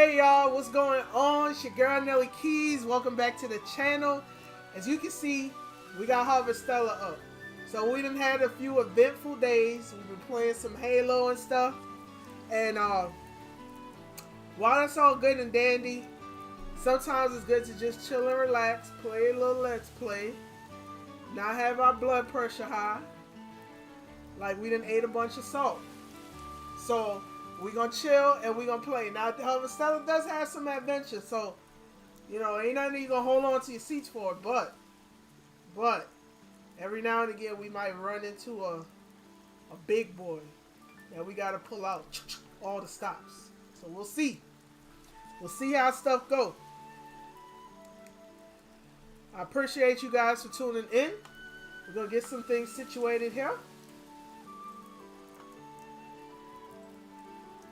Hey y'all, what's going on? It's your girl Nelly Keys. Welcome back to the channel. As you can see, we got Harvestella up. So we done had a few eventful days. We've been playing some Halo and stuff. And while that's all good and dandy, sometimes it's good to just chill and relax, play a little Let's Play, not have our blood pressure high, like we done ate a bunch of salt. So we gonna chill and we gonna play. Now Harvestella does have some adventure, so you know ain't nothing you gonna hold on to your seats for. But every now and again we might run into a big boy that we gotta pull out all the stops. So we'll see. We'll see how stuff go. I appreciate you guys for tuning in. We're gonna get some things situated here,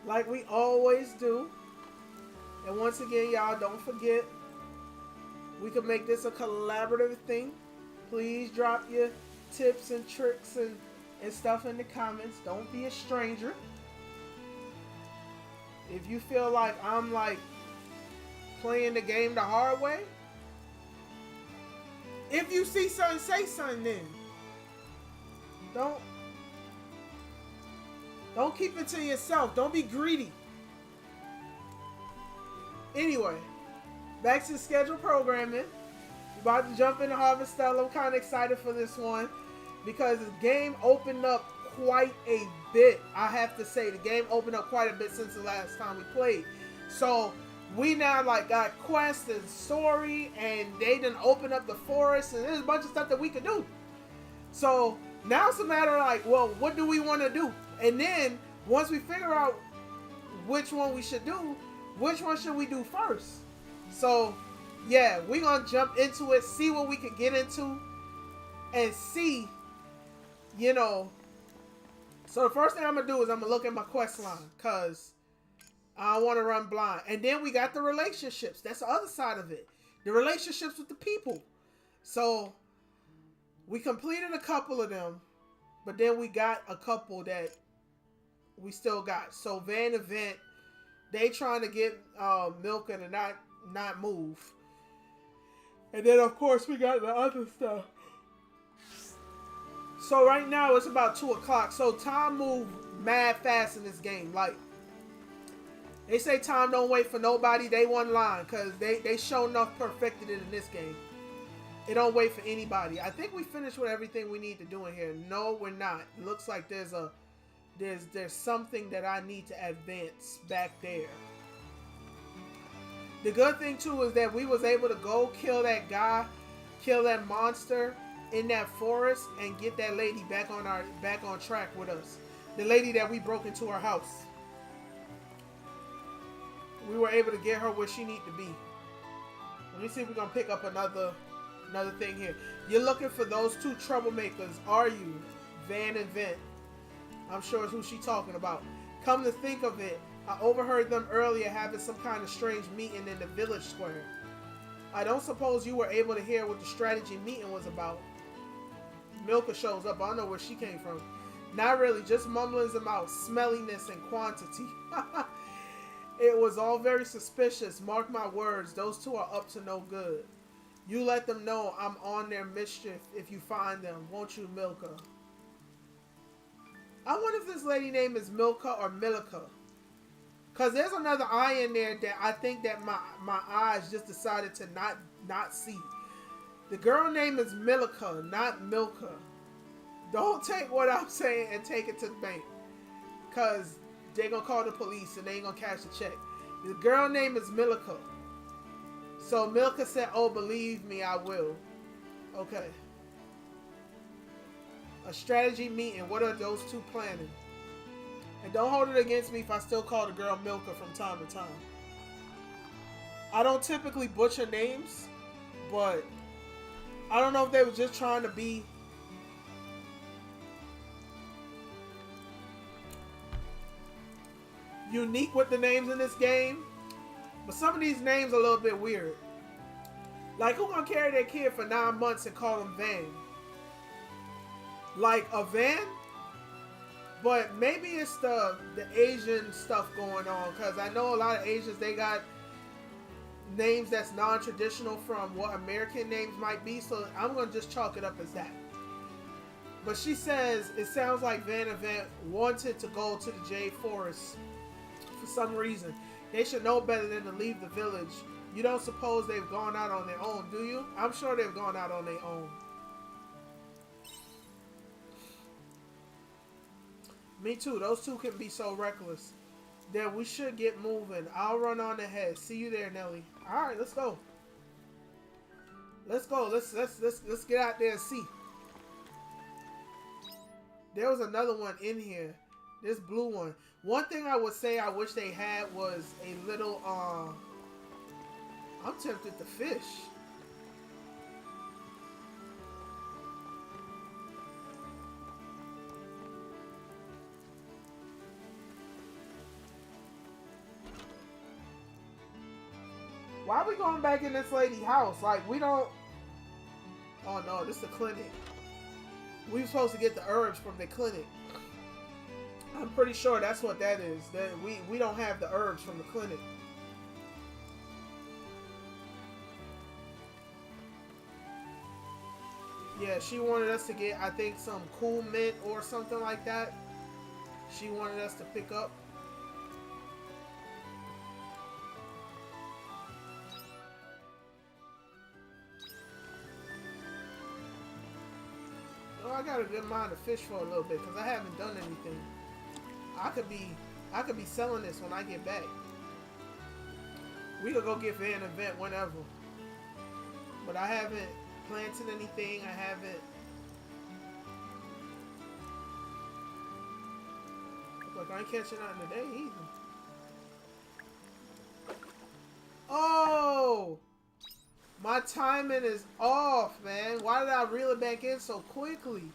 like we always do. And once again, y'all, don't forget, we can make this a collaborative thing. Please drop your tips and tricks and stuff in the comments. Don't be a stranger. If you feel like I'm like playing the game the hard way, if you see something, say something then. Don't keep it to yourself. Don't be greedy. Anyway, back to the scheduled programming. We're about to jump into Harvestella. I'm kind of excited for this one because the game opened up quite a bit. I have to say, the game opened up quite a bit since the last time we played. So we now like got quests and story, and they done open up the forest, and there's a bunch of stuff that we can do. So now it's a matter of like, well, what do we want to do? And then once we figure out which one we should do, which one should we do first? So yeah, we're gonna jump into it, see what we can get into, and see, you know. So the first thing I'm gonna do is I'm gonna look at my quest line, cause I don't want to run blind. And then we got the relationships. That's the other side of it. The relationships with the people. So we completed a couple of them, but then we got a couple that we still got. So Van Event, they trying to get Milka to not move. And then of course we got the other stuff. So right now it's about 2 o'clock. So time moved mad fast in this game. Like, they say time don't wait for nobody. They one line, because they sure enough perfected it in this game. It don't wait for anybody. I think we finished with everything we need to do in here. No, we're not. It looks like there's something that I need to advance back there. The good thing too is that we was able to go kill that guy, kill that monster in that forest, and get that lady back on track with us. The lady that we broke into her house. We were able to get her where she needs to be. Let me see if we're gonna pick up another thing here. You're looking for those 2 troublemakers, are you? Van and Vent. I'm sure it's who she talking about. Come to think of it, I overheard them earlier having some kind of strange meeting in the village square. I don't suppose you were able to hear what the strategy meeting was about. Milka shows up. I don't know where she came from. Not really, just mumblings about smelliness and quantity. It was all very suspicious. Mark my words, those 2 are up to no good. You let them know I'm on their mischief if you find them, won't you, Milka? I wonder if this lady name is Milka or Milka. Because there's another I in there that I think that my eyes just decided to not see. The girl name is Milka, not Milka. Don't take what I'm saying and take it to the bank. Because they're going to call the police and they ain't going to cash the check. The girl name is Milka. So Milka said, oh, believe me, I will. Okay. A strategy meeting. What are those 2 planning? And don't hold it against me if I still call the girl Milka from time to time. I don't typically butcher names, but I don't know if they were just trying to be unique with the names in this game. But some of these names are a little bit weird. Like, who gonna carry their kid for 9 months and call them Van? Like, a van? But maybe it's the Asian stuff going on, because I know a lot of Asians, they got names that's non-traditional from what American names might be, so I'm going to just chalk it up as that. But she says it sounds like Van Event wanted to go to the Jade Forest for some reason. They should know better than to leave the village. You don't suppose they've gone out on their own, do you? I'm sure they've gone out on their own. Me too. Those two can be so reckless. Then we should get moving. I'll run on ahead. See you there, Nelly. All right, let's go. Let's go. Let's get out there and see. There was another one in here. This blue one. One thing I would say I wish they had was a little I'm tempted to fish. Why are we going back in this lady's house? Like, we don't... Oh, no. This is the clinic. We were supposed to get the herbs from the clinic. I'm pretty sure that's what that is. That we don't have the herbs from the clinic. Yeah, she wanted us to get, I think, some cool mint or something like that. She wanted us to pick up. I got a good mind to fish for a little bit because I haven't done anything. I could be selling this when I get back. We could go get Van Event whenever. But I haven't planted anything. I haven't. Look, I ain't catching nothing today either. Oh! My timing is off, man. Why did I reel it back in so quickly?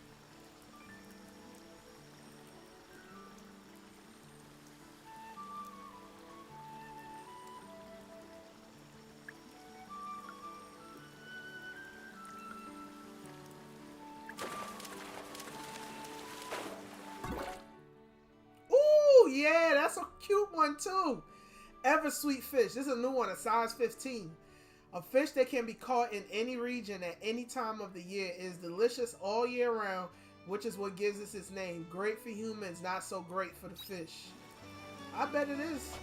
Ooh, yeah, that's a cute one too. Ever sweet fish. This is a new one, a size 15. A fish that can be caught in any region at any time of the year. Is delicious all year round, which is what gives us its name. Great for humans, not so great for the fish. I bet it is.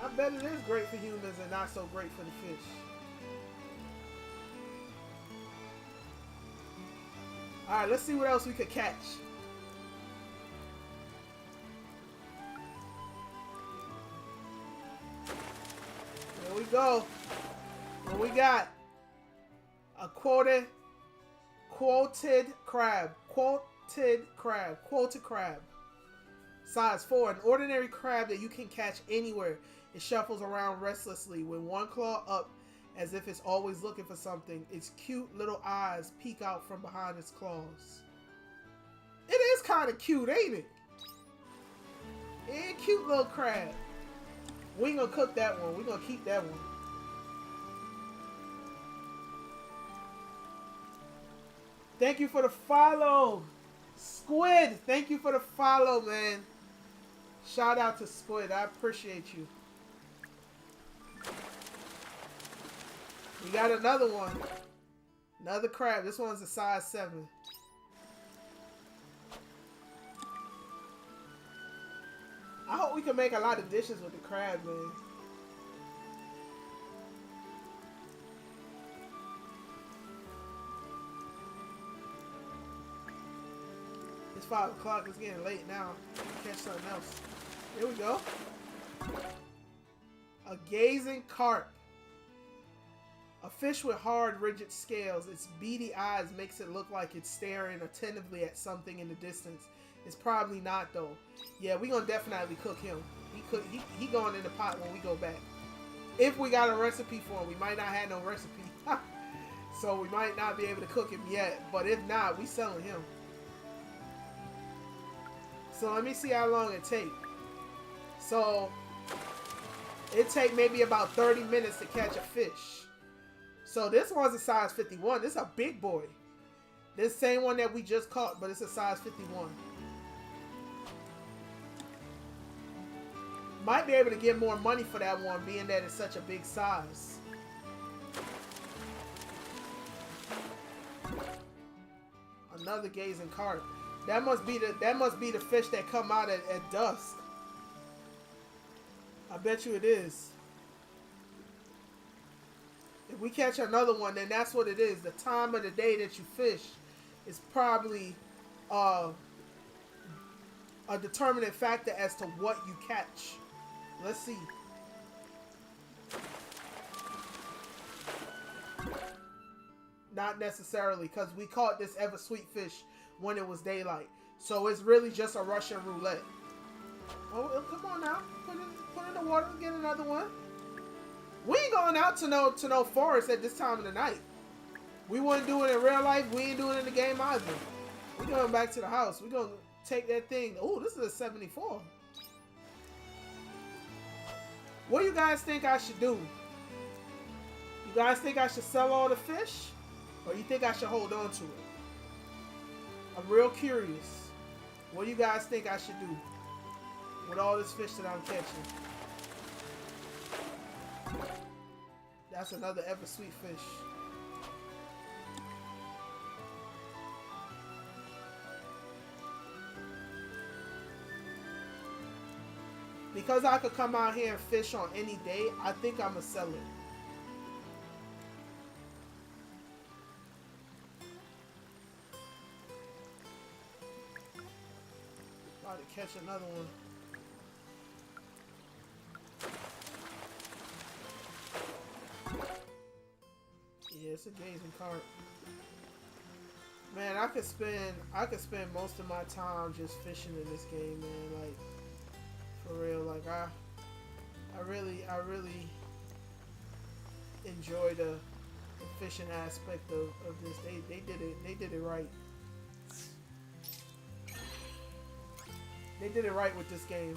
I bet it is great for humans and not so great for the fish. Alright, let's see what else we could catch. There we go. What we got? A quoted crab. Quoted crab. Size 4. An ordinary crab that you can catch anywhere. It shuffles around restlessly with one claw up as if it's always looking for something. Its cute little eyes peek out from behind its claws. It is kind of cute, ain't it? Yeah, cute little crab. We ain't gonna cook that one. We're gonna keep that one. Thank you for the follow. Squid, thank you for the follow, man. Shout out to Squid. I appreciate you. We got another one. Another crab. This one's a size 7. I hope we can make a lot of dishes with the crab, man. It's 5 o'clock. It's getting late now. Catch something else. Here we go. A gazing carp. A fish with hard, rigid scales. Its beady eyes makes it look like it's staring attentively at something in the distance. It's probably not, though. Yeah, we gonna definitely cook him. He going in the pot when we go back. If we got a recipe for him. We might not have no recipe. So we might not be able to cook him yet. But if not, we selling him. So let me see how long it take. So it take maybe about 30 minutes to catch a fish. So this one's a size 51. This is a big boy. This same one that we just caught, but it's a size 51. Might be able to get more money for that one, being that it's such a big size. Another gazing carp. That must be the fish that come out at dusk. I bet you it is. If we catch another one, then that's what it is. The time of the day that you fish is probably a determining factor as to what you catch. Let's see. Not necessarily, because we caught this ever sweet fish when it was daylight. So it's really just a Russian roulette. Oh, come on now. Put in the water and get another one. We ain't going out to no forest at this time of the night. We wouldn't do it in real life. We ain't doing it in the game either. We going back to the house. We gonna take that thing. Oh, this is a 74. What do you guys think I should do? You guys think I should sell all the fish? Or you think I should hold on to it? I'm real curious. What do you guys think I should do with all this fish that I'm catching? That's another ever sweet fish. Because I could come out here and fish on any day, I think I'm going to sell it. About to catch another one. Yeah, it's a gazing carp. Man, I could spend most of my time just fishing in this game, man. Like, for real, like I really enjoy the fishing aspect of this. They did it right. They did it right with this game.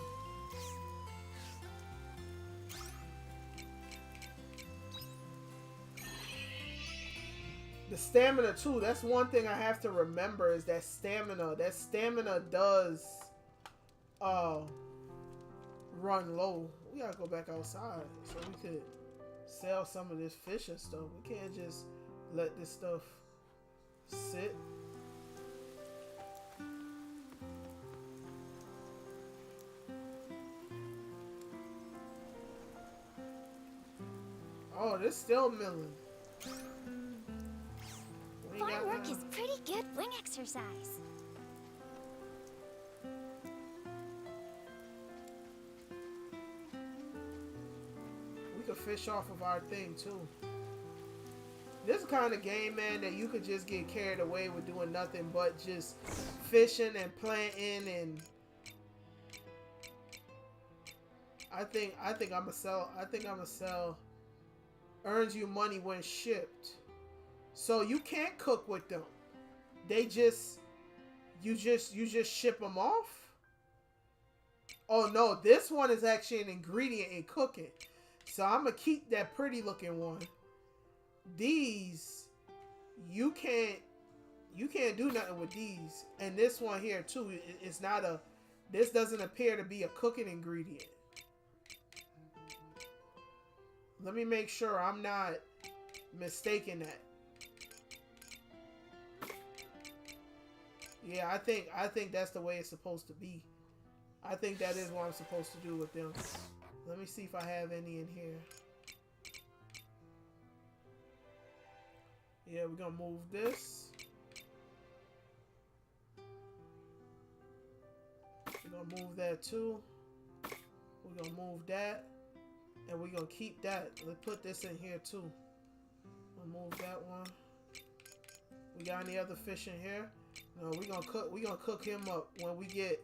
The stamina too, that's one thing I have to remember, is that stamina. That stamina does run low. We gotta go back outside so we could sell some of this fish and stuff. We can't just let this stuff sit. Oh, this still milling. Farm work is pretty good wing exercise. We could fish off of our thing too. This kind of game, man, that you could just get carried away with doing nothing but just fishing and planting, and I think I'm gonna sell. Earns you money when shipped. So you can't cook with them. They just, you just ship them off. Oh no, this one is actually an ingredient in cooking. So I'm gonna keep that pretty looking one. These, you can't do nothing with these. And this one here too, it's not a, this doesn't appear to be a cooking ingredient. Let me make sure I'm not mistaken that. Yeah, I think that's the way it's supposed to be. I think that is what I'm supposed to do with them. Let me see if I have any in here. Yeah, we're gonna move this. We're gonna move that too. We're gonna move that. And we're gonna keep that. Let's put this in here too. We'll move that one. We got any other fish in here? No, we're gonna cook him up when we get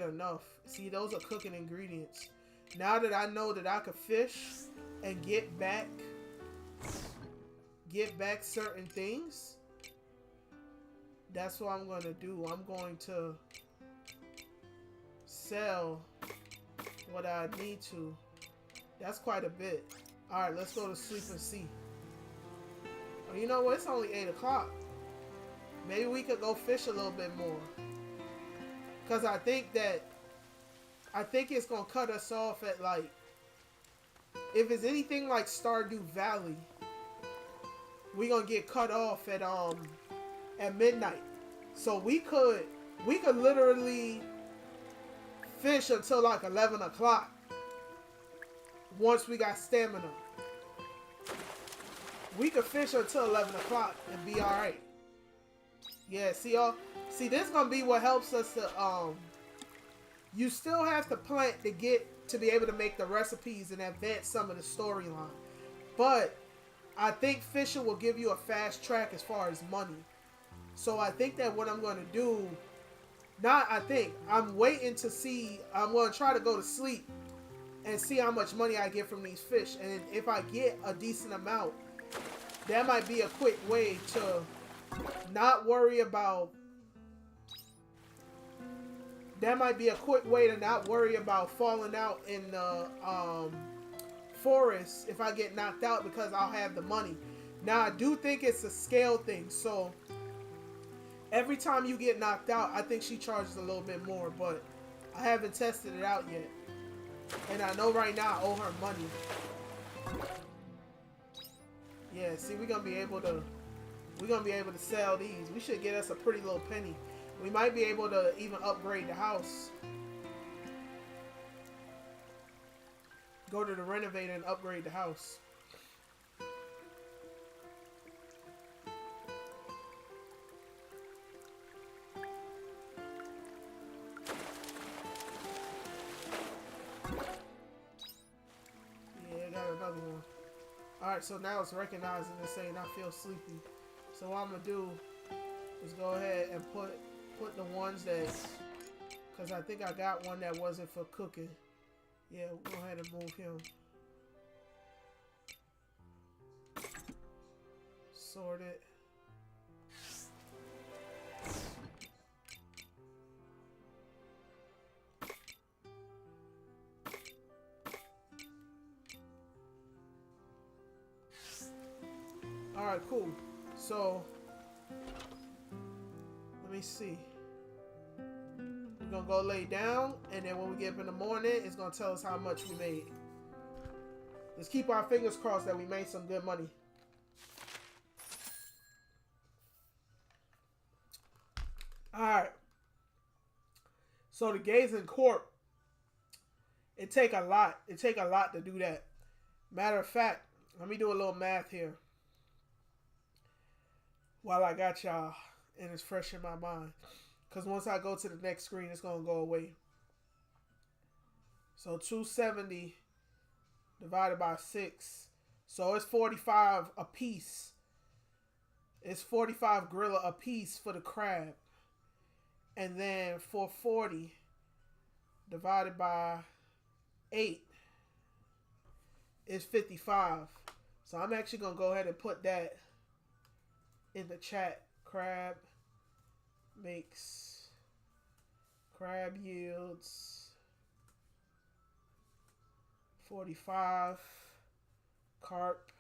enough. See, those are cooking ingredients. Now that I know that I could fish and get back certain things, that's what I'm gonna do. I'm going to sell what I need to. That's quite a bit. Alright, let's go to sleep and see. Oh, you know what? It's only 8 o'clock. Maybe we could go fish a little bit more. Because I think that I think it's gonna cut us off at like, if it's anything like Stardew Valley, we gonna get cut off at midnight. So we could literally fish until like 11 o'clock once we got stamina. We could fish until 11 o'clock and be alright. Yeah, see this gonna be what helps us to you still have to plant to be able to make the recipes and advance some of the storyline. But I think fishing will give you a fast track as far as money. So I think that what I'm going to do, I'm waiting to see, I'm going to try to go to sleep and see how much money I get from these fish. And if I get a decent amount, that might be a quick way to not worry about, falling out in the forest if I get knocked out, because I'll have the money. Now I do think it's a scale thing, so every time you get knocked out, I think she charges a little bit more, but I haven't tested it out yet. And I know right now I owe her money. Yeah, see, we're gonna be able to sell these. We should get us a pretty little penny. We might be able to even upgrade the house. Go to the renovator and upgrade the house. Yeah, I got another one. Alright, so now it's recognizing and saying I feel sleepy. So what I'm going to do is go ahead and put the ones that, because I think I got one that wasn't for cooking. Yeah, we'll go ahead and move him. Sort it. Alright, cool. So, let me see. We're gonna go lay down, and then when we get up in the morning, it's gonna tell us how much we made. Let's keep our fingers crossed that we made some good money. Alright. So the gays in court, it take a lot. It take a lot to do that. Matter of fact, let me do a little math here while I got y'all and it's fresh in my mind. Because once I go to the next screen, it's going to go away. So 270 divided by 6. So it's 45 a piece. It's 45 gorilla a piece for the crab. And then 440 divided by 8 is 55. So I'm actually going to go ahead and put that in the chat. Crab yields 45. Carp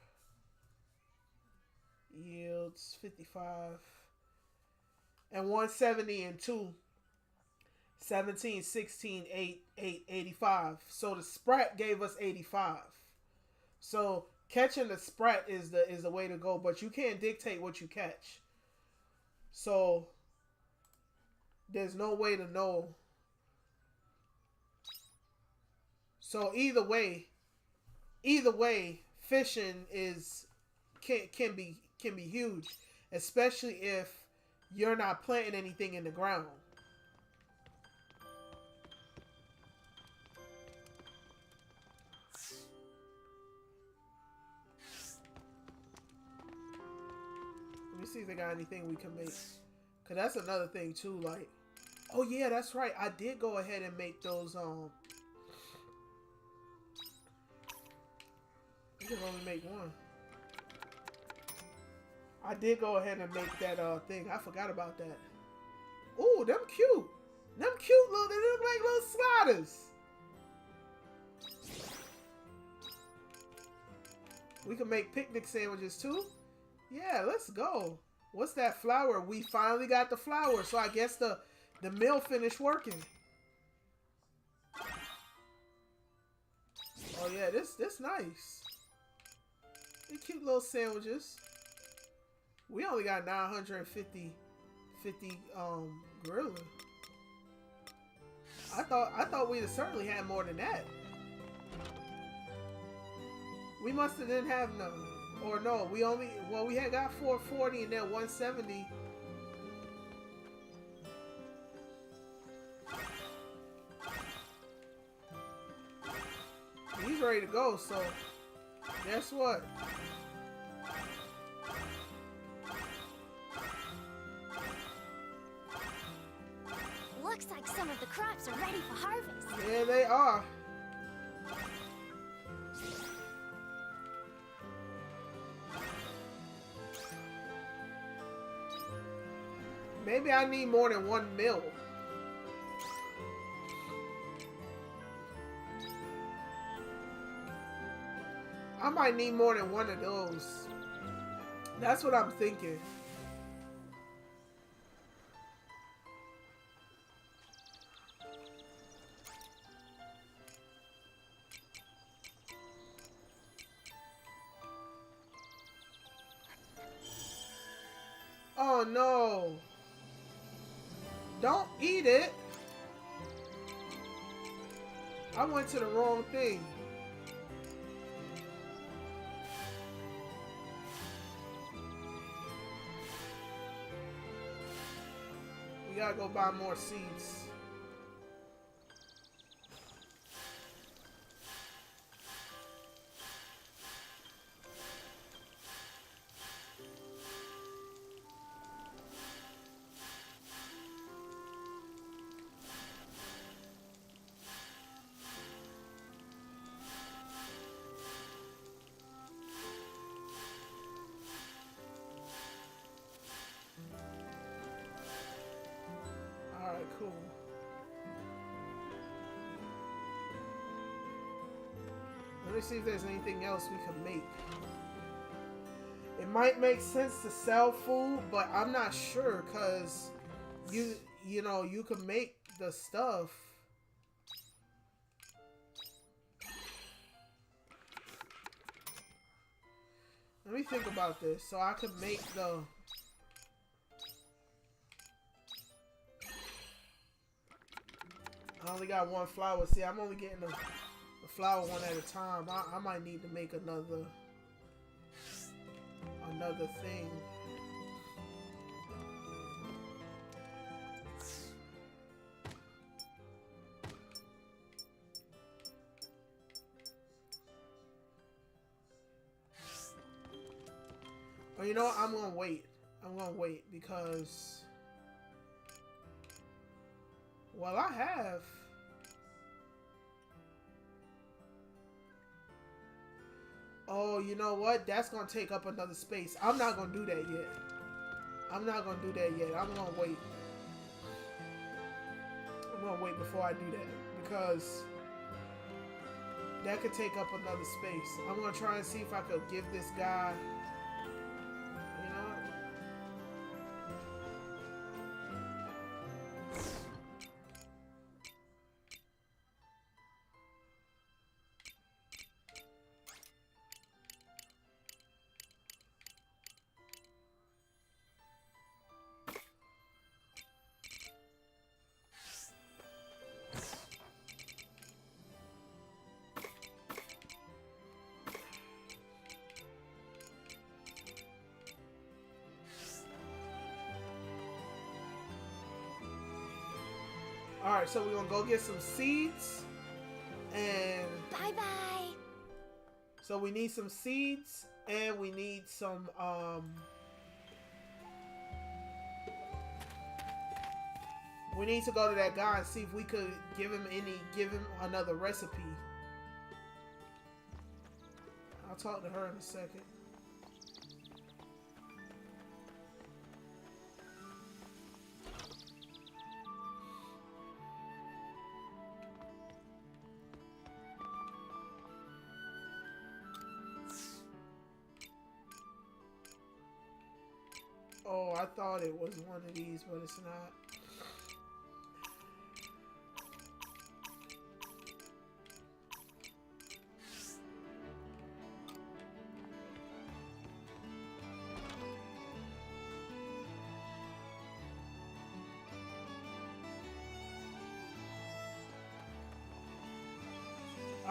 yields 55. And 170 and 2. 17, 16, 8, 8, 85. So the sprat gave us 85. So catching the sprat is the way to go, but you can't dictate what you catch. So there's no way to know. So either way, fishing can be huge, especially if you're not planting anything in the ground. Let me see if they got anything we can make. Cause that's another thing too, like, oh yeah, that's right. I did go ahead and make those, we can only make one. I did go ahead and make that, thing. I forgot about that. Ooh, them cute. Them cute little, they look like little sliders. We can make picnic sandwiches too. Yeah, let's go. What's that flour? We finally got the flour, so I guess the mill finished working. Oh yeah, this nice. They're cute little sandwiches. We only got 950 gorilla. I thought we'd have certainly had more than that. We must have didn't have none. Or no, we had got 440 and then 170. He's ready to go, so guess what? Looks like some of the crops are ready for harvest. Yeah, they are. Maybe I need more than 1 mil. I might need more than one of those. That's what I'm thinking. Oh no. Don't eat it. I went to the wrong thing. We gotta go buy more seeds. Alright, cool. Let me see if there's anything else we can make. It might make sense to sell food, but I'm not sure because you know, you can make the stuff. Let me think about this. So I could make the... I only got 1 flower. See, I'm only getting the flower one at a time. I might need to make another thing. But you know what? I'm gonna wait. I'm gonna wait because... Well, I have... Oh, you know what? That's going to take up another space. I'm not going to do that yet. I'm not going to do that yet. I'm going to wait. I'm going to wait before I do that. Because that could take up another space. I'm going to try and see if I could give this guy... You know what? Alright, so we're gonna go get some seeds. And... Bye-bye. So we need some seeds. And we need some, we need to go to that guy and see if we could give him another recipe. I'll talk to her in a second. Oh, I thought it was one of these, but it's not.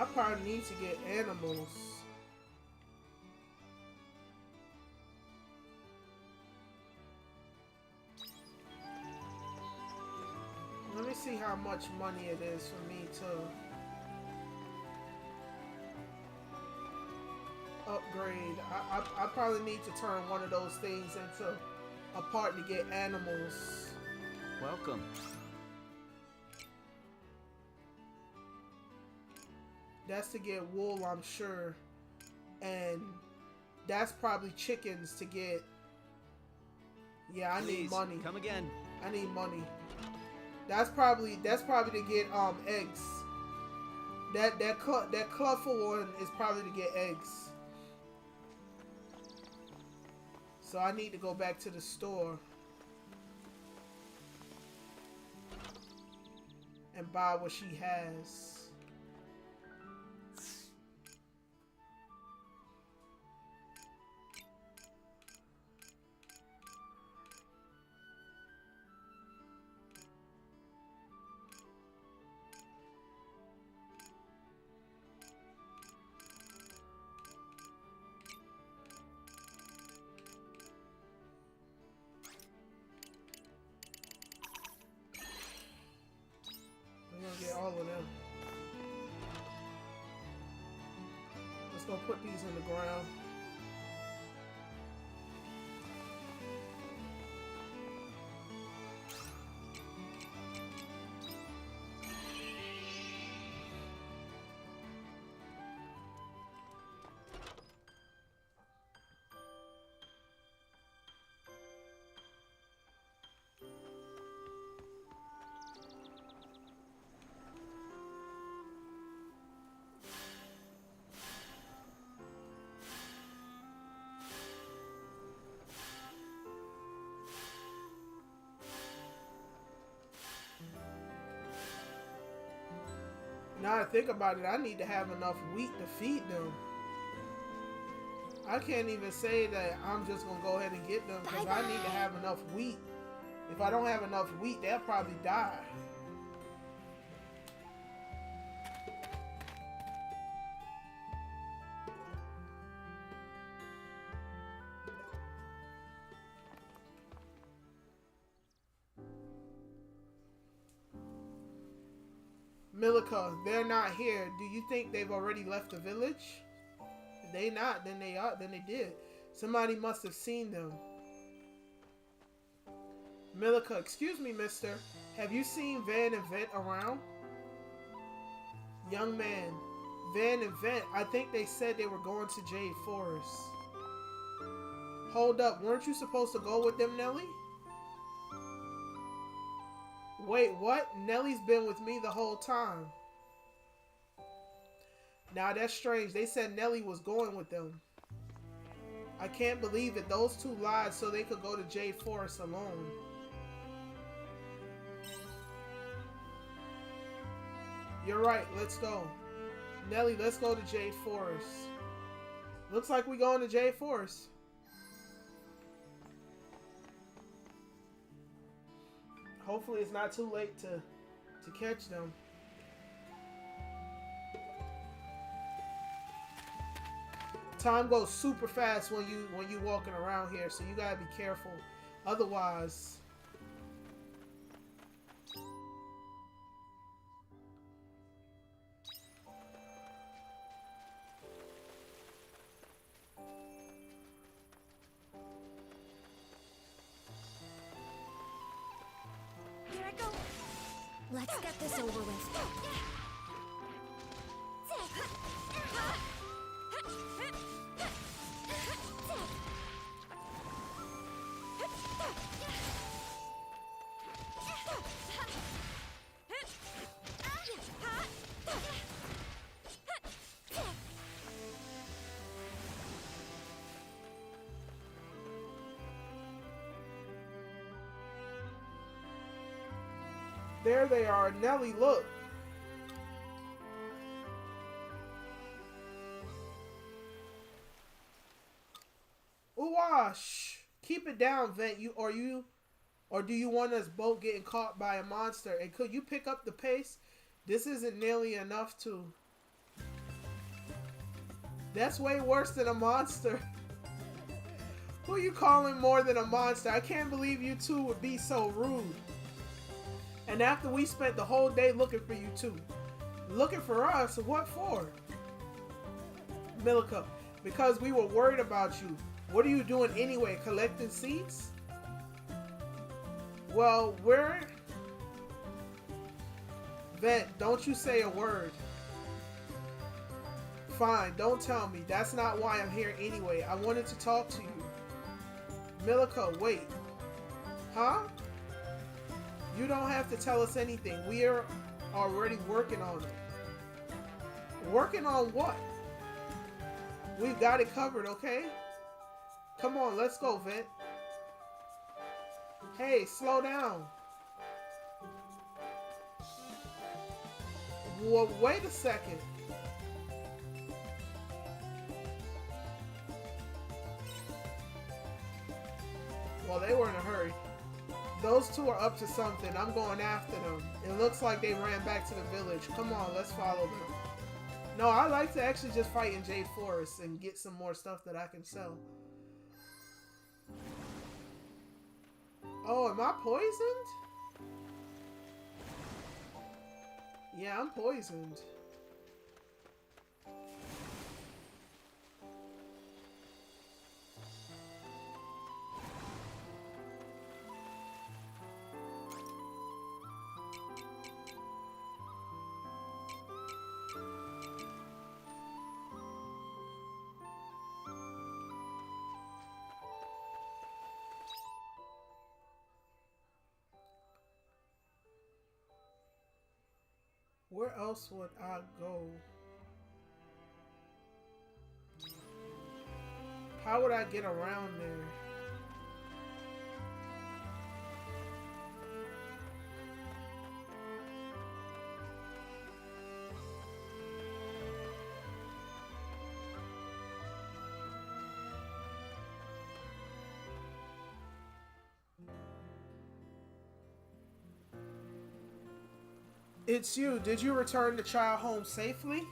I probably need to get animals. Let me see how much money it is for me to upgrade. I probably need to turn one of those things into a part to get animals. Welcome. That's to get wool, I'm sure. And that's probably chickens to get. Yeah, I need money. Come again. I need money. That's probably to get eggs. That cluffle one is probably to get eggs. So I need to go back to the store and buy what she has. Get all of them. Let's go put these in the ground. Now I think about it, I need to have enough wheat to feed them. I can't even say that I'm just going to go ahead and get them because I need to have enough wheat. If I don't have enough wheat, they'll probably die. Milika, they're not here. Do you think they've already left the village? If they not, then they are. Then they did. Somebody must have seen them. Milika, excuse me, mister. Have you seen Van and Vent around? Young man, Van and Vent, I think they said they were going to Jade Forest. Hold up, weren't you supposed to go with them, Nelly? Wait, what? Nellie's been with me the whole time. Now that's strange. They said Nellie was going with them. I can't believe it. Those two lied so they could go to Jade Forest alone. You're right. Let's go. Nellie, let's go to Jade Forest. Looks like we're going to Jade Forest. Hopefully it's not too late to catch them. Time goes super fast when you walking around here, so you gotta be careful. Otherwise, Let's get this over with. there they are. Nelly, look. Ooh-wash. Keep it down, Vent. Or do you want us both getting caught by a monster? And could you pick up the pace? This isn't nearly enough to That's way worse than a monster. Who you calling more than a monster? I can't believe you two would be so rude. And after we spent the whole day looking for you two. Looking for us? What for? Milka, because we were worried about you. What are you doing anyway? Collecting seeds? Well, we're... Vet, don't you say a word. Fine, don't tell me. That's not why I'm here anyway. I wanted to talk to you. Milka, wait. Huh? You don't have to tell us anything. We are already working on it. Working on what? We've got it covered, okay? Come on, let's go, Vet. Hey, slow down. Well, wait a second. Well, they were in a hurry. Those two are up to something. I'm going after them. It looks like they ran back to the village. Come on, let's follow them. No, I like to actually just fight in Jade Forest and get some more stuff that I can sell. Oh, am I poisoned? Yeah, I'm poisoned. Where else would I go? How would I get around there? It's you. Did you return the child home safely?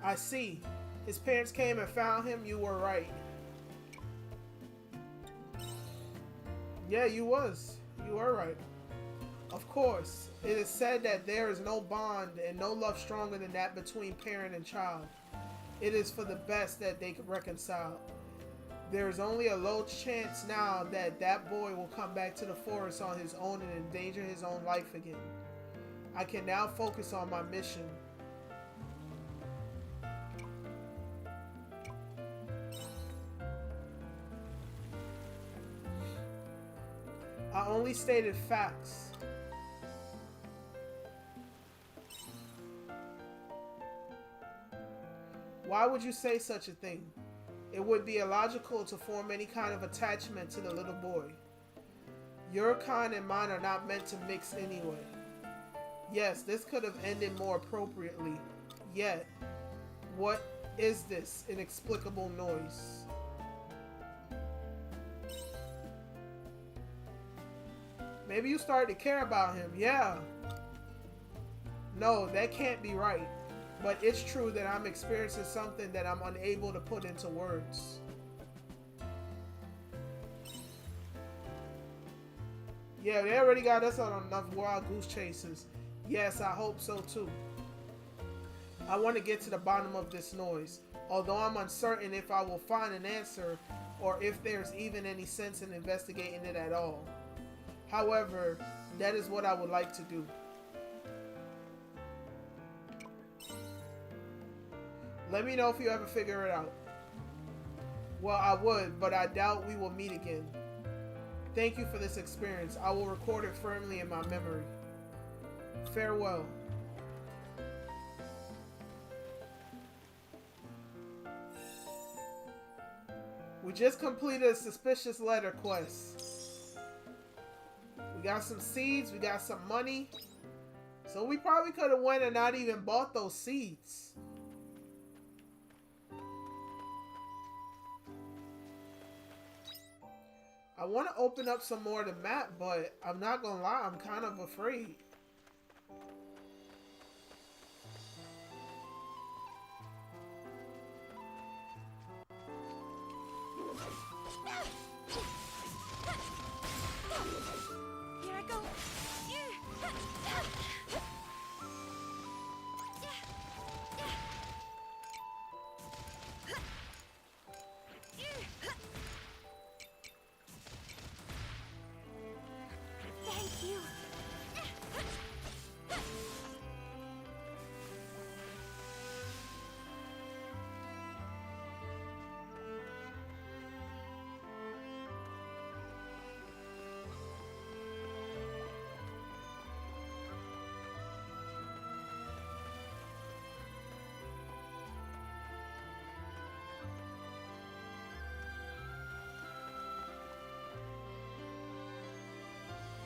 I see. His parents came and found him. You were right. Yeah, you was. You were right. Of course. It is said that there is no bond and no love stronger than that between parent and child. It is for the best that they could reconcile. There is only a low chance now that that boy will come back to the forest on his own and endanger his own life again. I can now focus on my mission. I only stated facts. Why would you say such a thing? It would be illogical to form any kind of attachment to the little boy. Your kind and mine are not meant to mix anyway. Yes, this could have ended more appropriately. Yet, what is this inexplicable noise? Maybe you started to care about him. Yeah. No, that can't be right. But it's true that I'm experiencing something that I'm unable to put into words. Yeah, they already got us on enough wild goose chases. Yes, I hope so too. I want to get to the bottom of this noise, although I'm uncertain if I will find an answer or if there's even any sense in investigating it at all. However, that is what I would like to do. Let me know if you ever figure it out. Well, I would, but I doubt we will meet again. Thank you for this experience. I will record it firmly in my memory. Farewell. We just completed a suspicious letter quest. We got some seeds, we got some money. So we probably could have went and not even bought those seeds. I want to open up some more of the map, but I'm not gonna lie, I'm kind of afraid.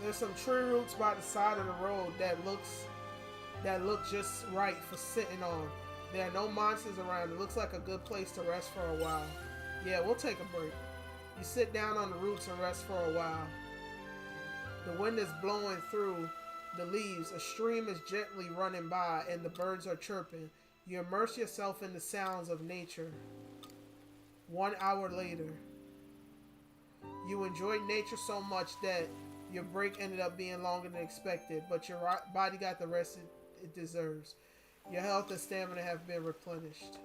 There's some tree roots by the side of the road that look just right for sitting on. There are no monsters around. It looks like a good place to rest for a while. Yeah, we'll take a break. You sit down on the roots and rest for a while. The wind is blowing through the leaves. A stream is gently running by and the birds are chirping. You immerse yourself in the sounds of nature. 1 hour later. You enjoyed nature so much that your break ended up being longer than expected, but your body got the rest it deserves. Your health and stamina have been replenished.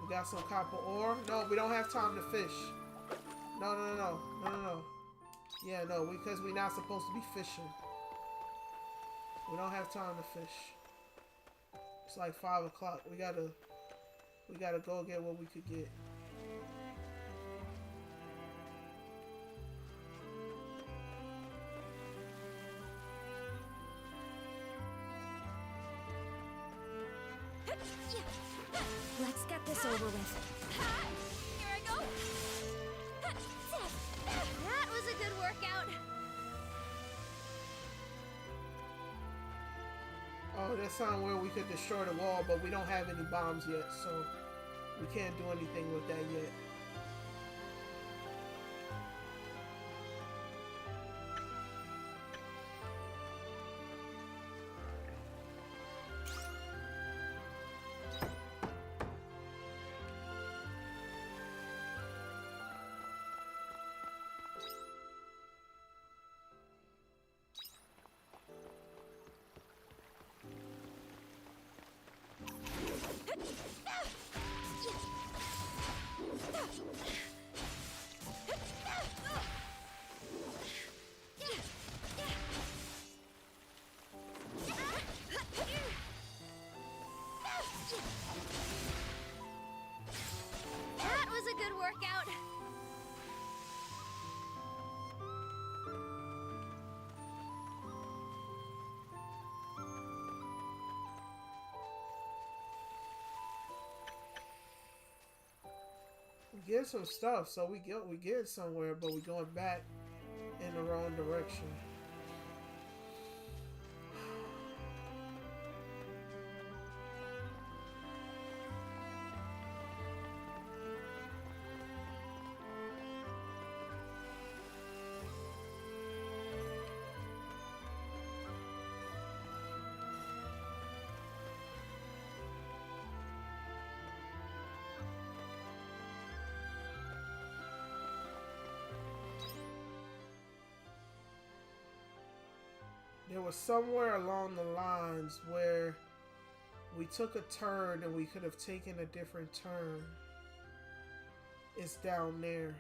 We got some copper ore. No, we don't have time to fish. No. Yeah, no, because we're not supposed to be fishing. We don't have time to fish. It's like 5 o'clock. We gotta go get what we could get. Let's get this over with. Here I go. That was a good workout. Oh, there's somewhere we could destroy the wall, but we don't have any bombs yet, so we can't do anything with that yet. That was a good workout. We get some stuff, so we get somewhere, but we're going back in the wrong direction. There was somewhere along the lines where we took a turn and we could have taken a different turn. It's down there.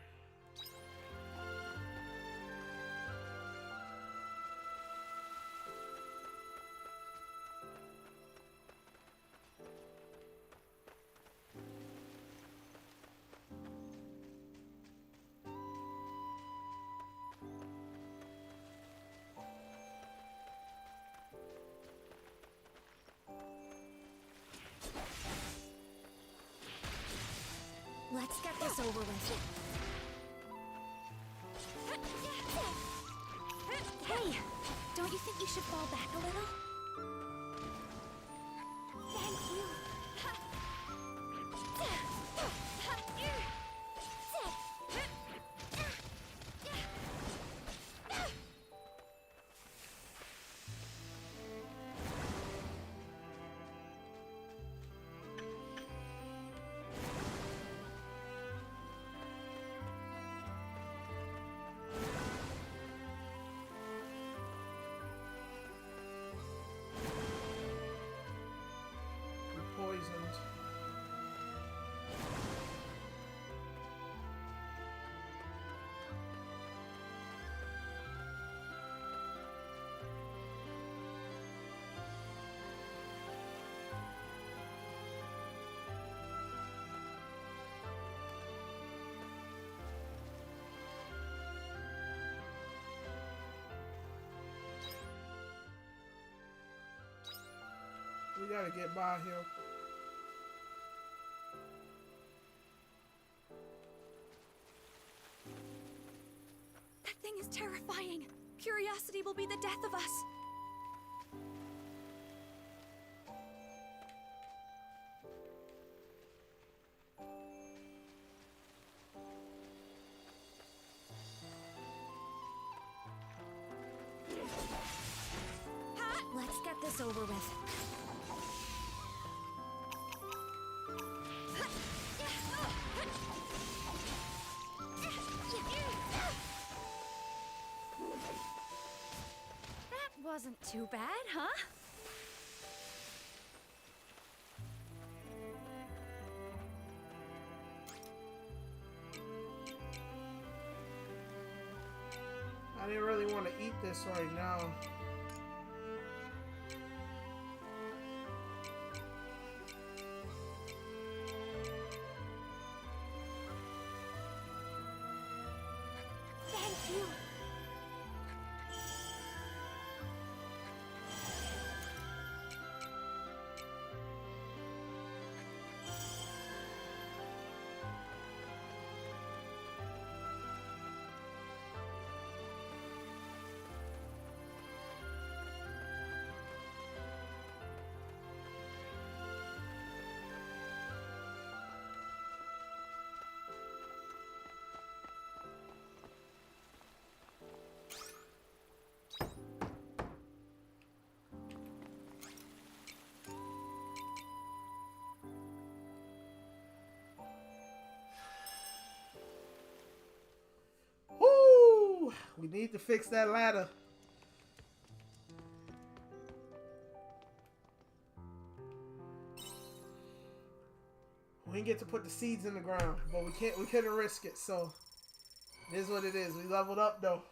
Let's get this over with. Hey, don't you think you should fall back a little? Thank you. Poisoned. We gotta get by here. thing is terrifying. Curiosity will be the death of us. Let's get this over with. That wasn't too bad, huh? I didn't really want to eat this right now. Thank you. Woo! We need to fix that ladder. We didn't get to put the seeds in the ground, but we couldn't risk it, so it is what it is. We leveled up though.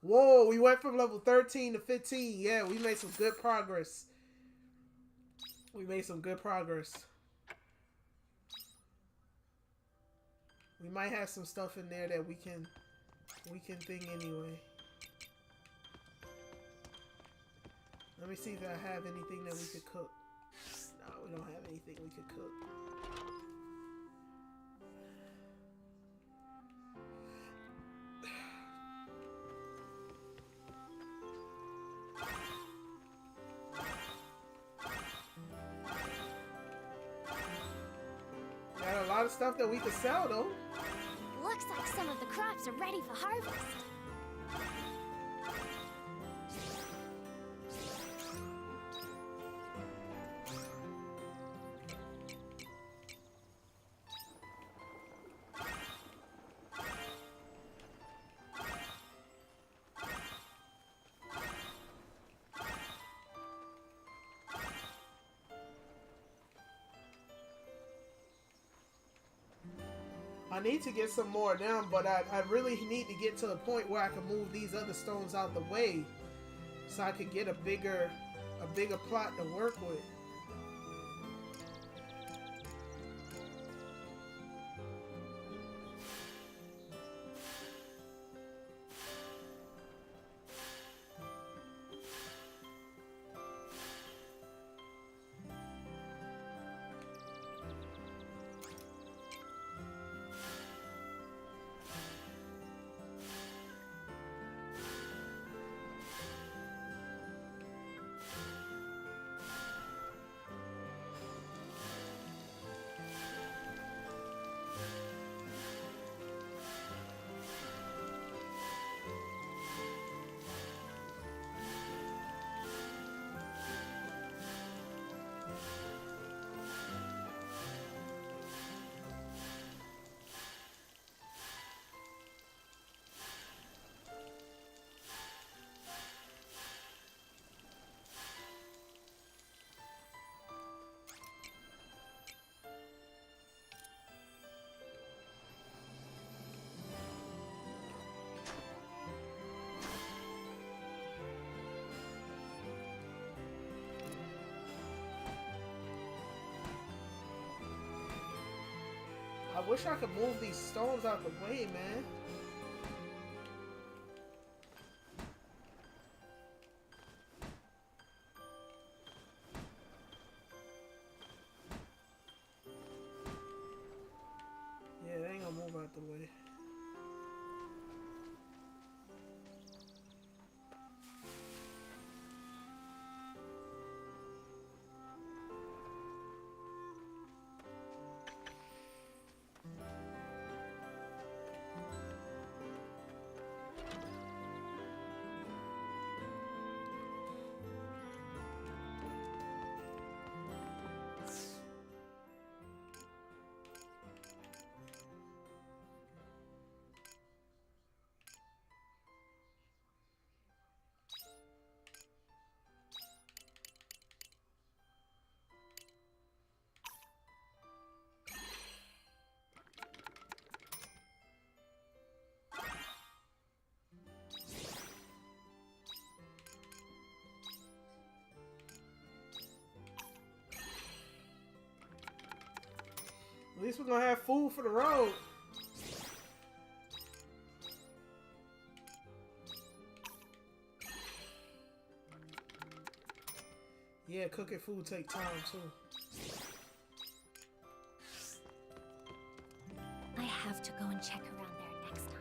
Whoa, we went from level 13 to 15. Yeah, we made some good progress. We made some good progress. We might have some stuff in there that we can thing anyway. Let me see if I have anything that we could cook. No, we don't have anything we could cook. Got a lot of stuff that we could sell though. Looks like some of the crops are ready for harvest. I need to get some more down, but I really need to get to a point where I can move these other stones out the way so I can get a bigger plot to work with. I wish I could move these stones out the way, man. Yeah, they ain't gonna move out the way. At least we're gonna have food for the road. Yeah, cooking food take time too. I have to go and check around there next time.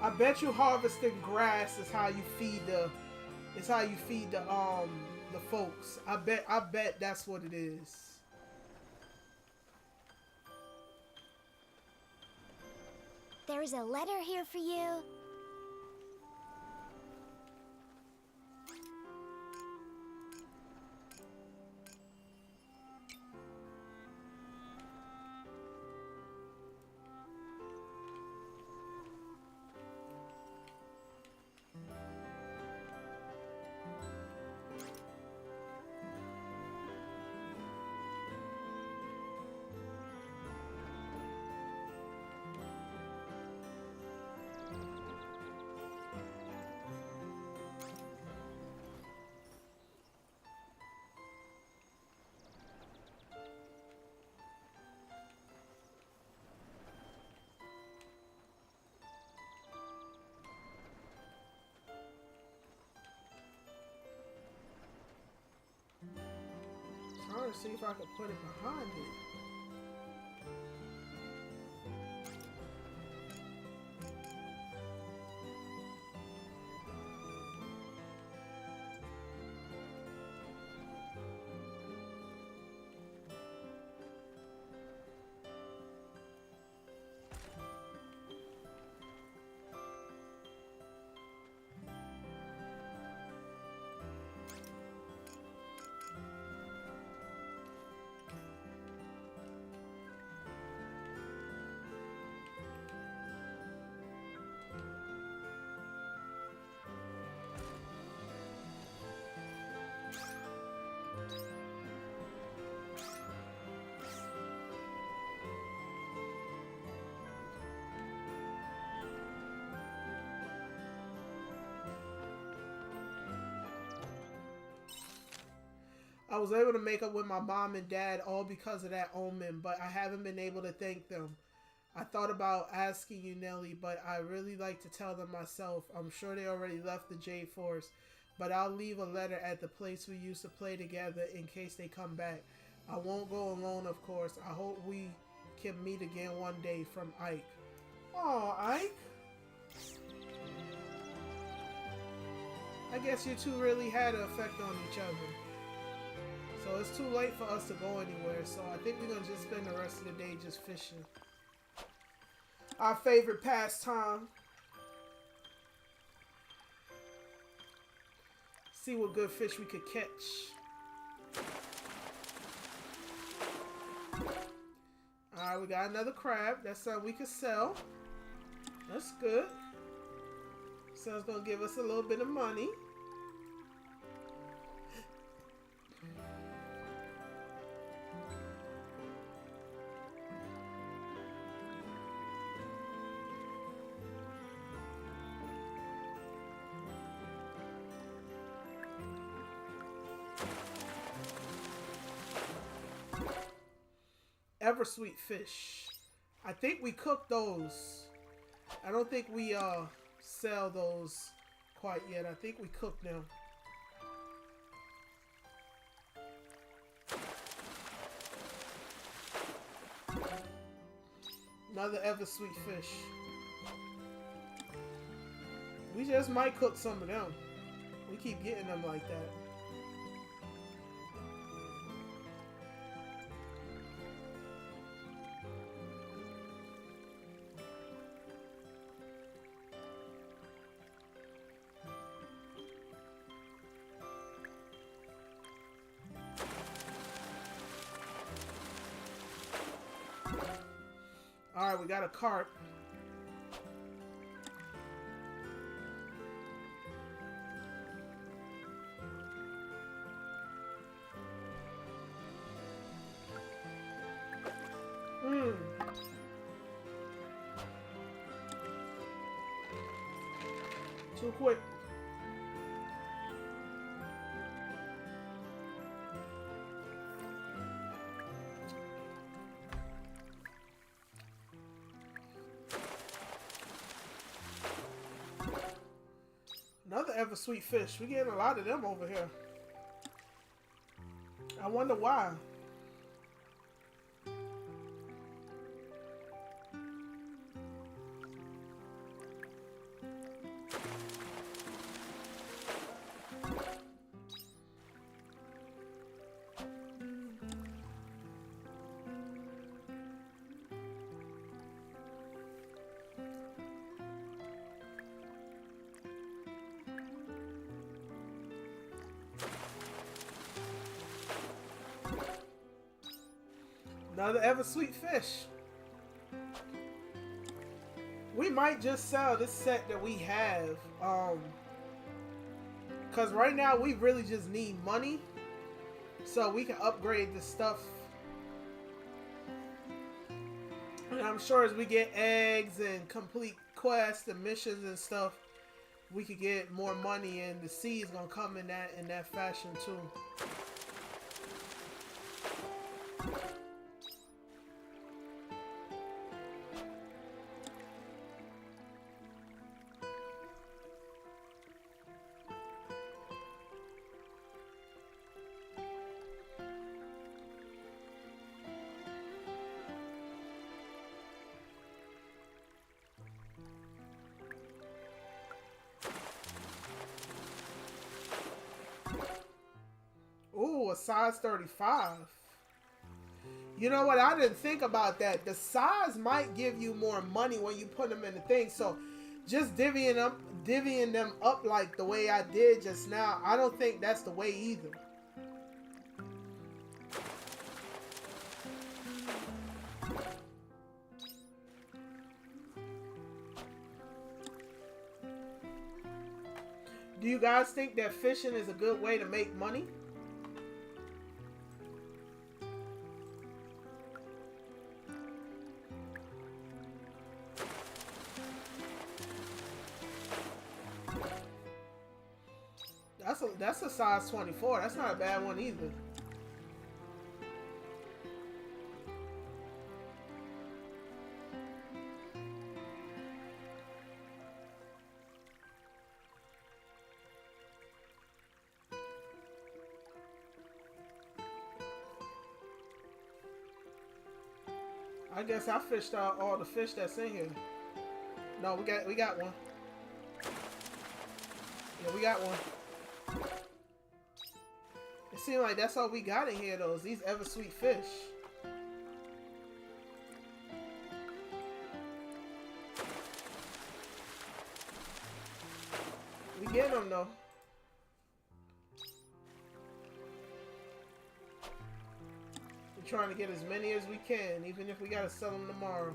I bet you harvesting grass is how you feed the the folks. I bet that's what it is. There's a letter here for you. Trying to see if I can put it behind it. I was able to make up with my mom and dad all because of that omen, but I haven't been able to thank them. I thought about asking you, Nelly, but I really like to tell them myself. I'm sure they already left the Jade Forest, but I'll leave a letter at the place we used to play together in case they come back. I won't go alone, of course. I hope we can meet again one day. From Ike. Oh, Ike. I guess you two really had an effect on each other. So it's too late for us to go anywhere, so I think we're going to just spend the rest of the day just fishing. Our favorite pastime. See what good fish we could catch. Alright, we got another crab. That's something we could sell. That's good. So it's going to give us a little bit of money. Eversweet fish. I think we cook those. I don't think we sell those quite yet. I think we cook them. Another ever sweet fish. We just might cook some of them. We keep getting them like that. Alright, we got a cart. Too quick. Another ever sweet fish. We're getting a lot of them over here. I wonder why. Another ever sweet fish. We might just sell this set that we have. Because right now we really just need money. So we can upgrade the stuff. And I'm sure as we get eggs and complete quests and missions and stuff, we could get more money, and the seed's gonna come in that fashion too. Ooh, a size 35. You know what? I didn't think about that. The size might give you more money when you put them in the thing. So just divvying them up like the way I did just now, I don't think that's the way either. Do you guys think that fishing is a good way to make money? That's a size 24. That's not a bad one either. I guess I fished out all the fish that's in here. No, we got one. Yeah, we got one. It seems like that's all we got in here, though, is these ever sweet fish. We get them, though. We're trying to get as many as we can, even if we gotta sell them tomorrow.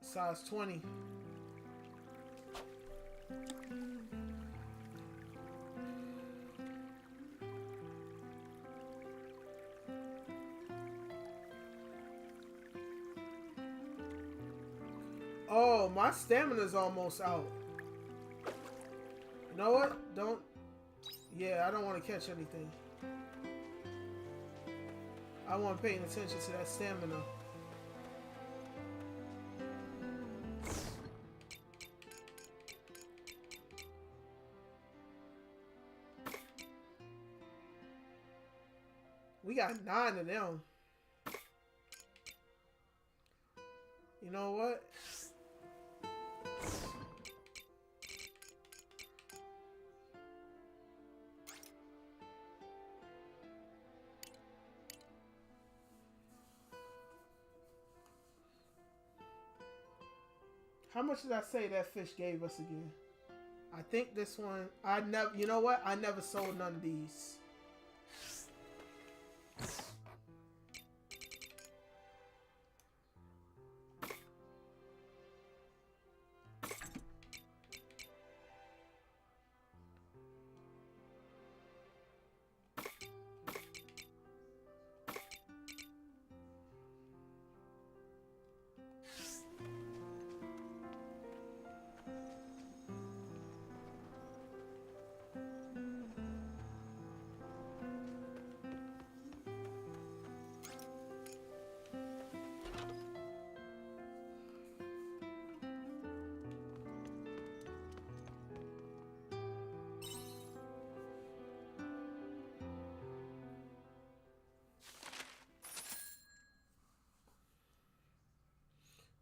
Size 20. Oh, my stamina's almost out. You know what? Don't... Yeah, I don't want to catch anything. I wasn't paying attention to that stamina. We got 9 of them. You know what? How much did I say that fish gave us again? I think this one, I never, you know what? I never sold none of these.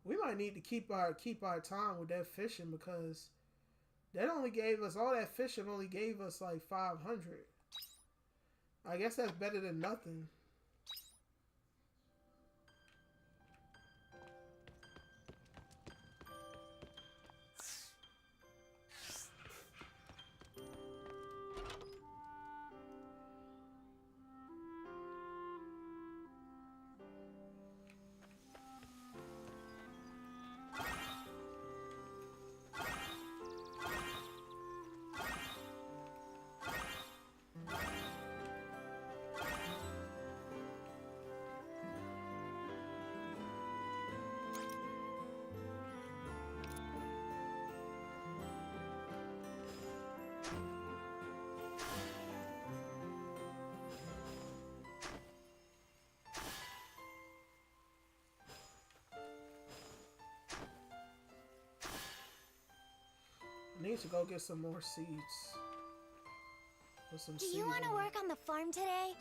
We might need to keep our time with that fishing because that only gave us all that fishing only gave us like 500. I guess that's better than nothing. I need to go get some more seeds. Put some Do you want to work on the farm today?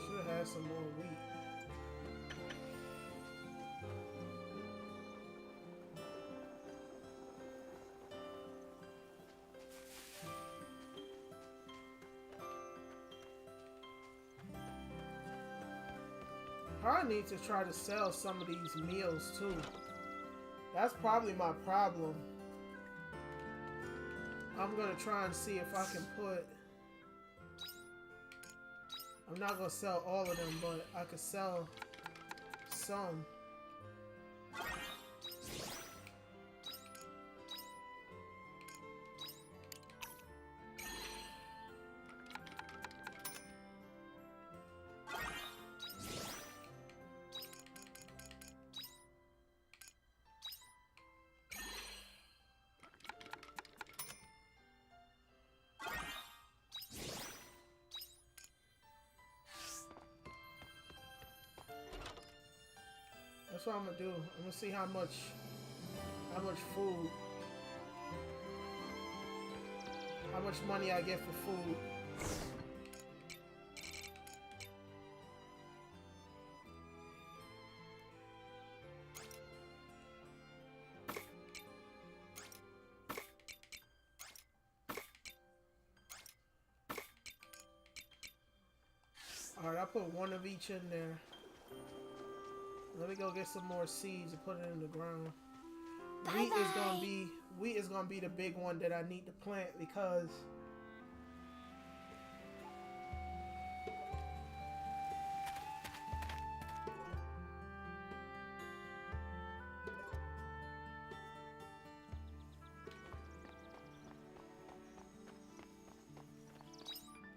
Should have had some more wheat. I need to try to sell some of these meals too. That's probably my problem. I'm gonna try and see if I can put... I'm not gonna sell all of them, but I could sell some. That's what I'm gonna do. I'm gonna see how much food, how much money I get for food. Alright, I put one of each in there. Let me go get some more seeds and put it in the ground. Wheat is gonna be the big one that I need to plant because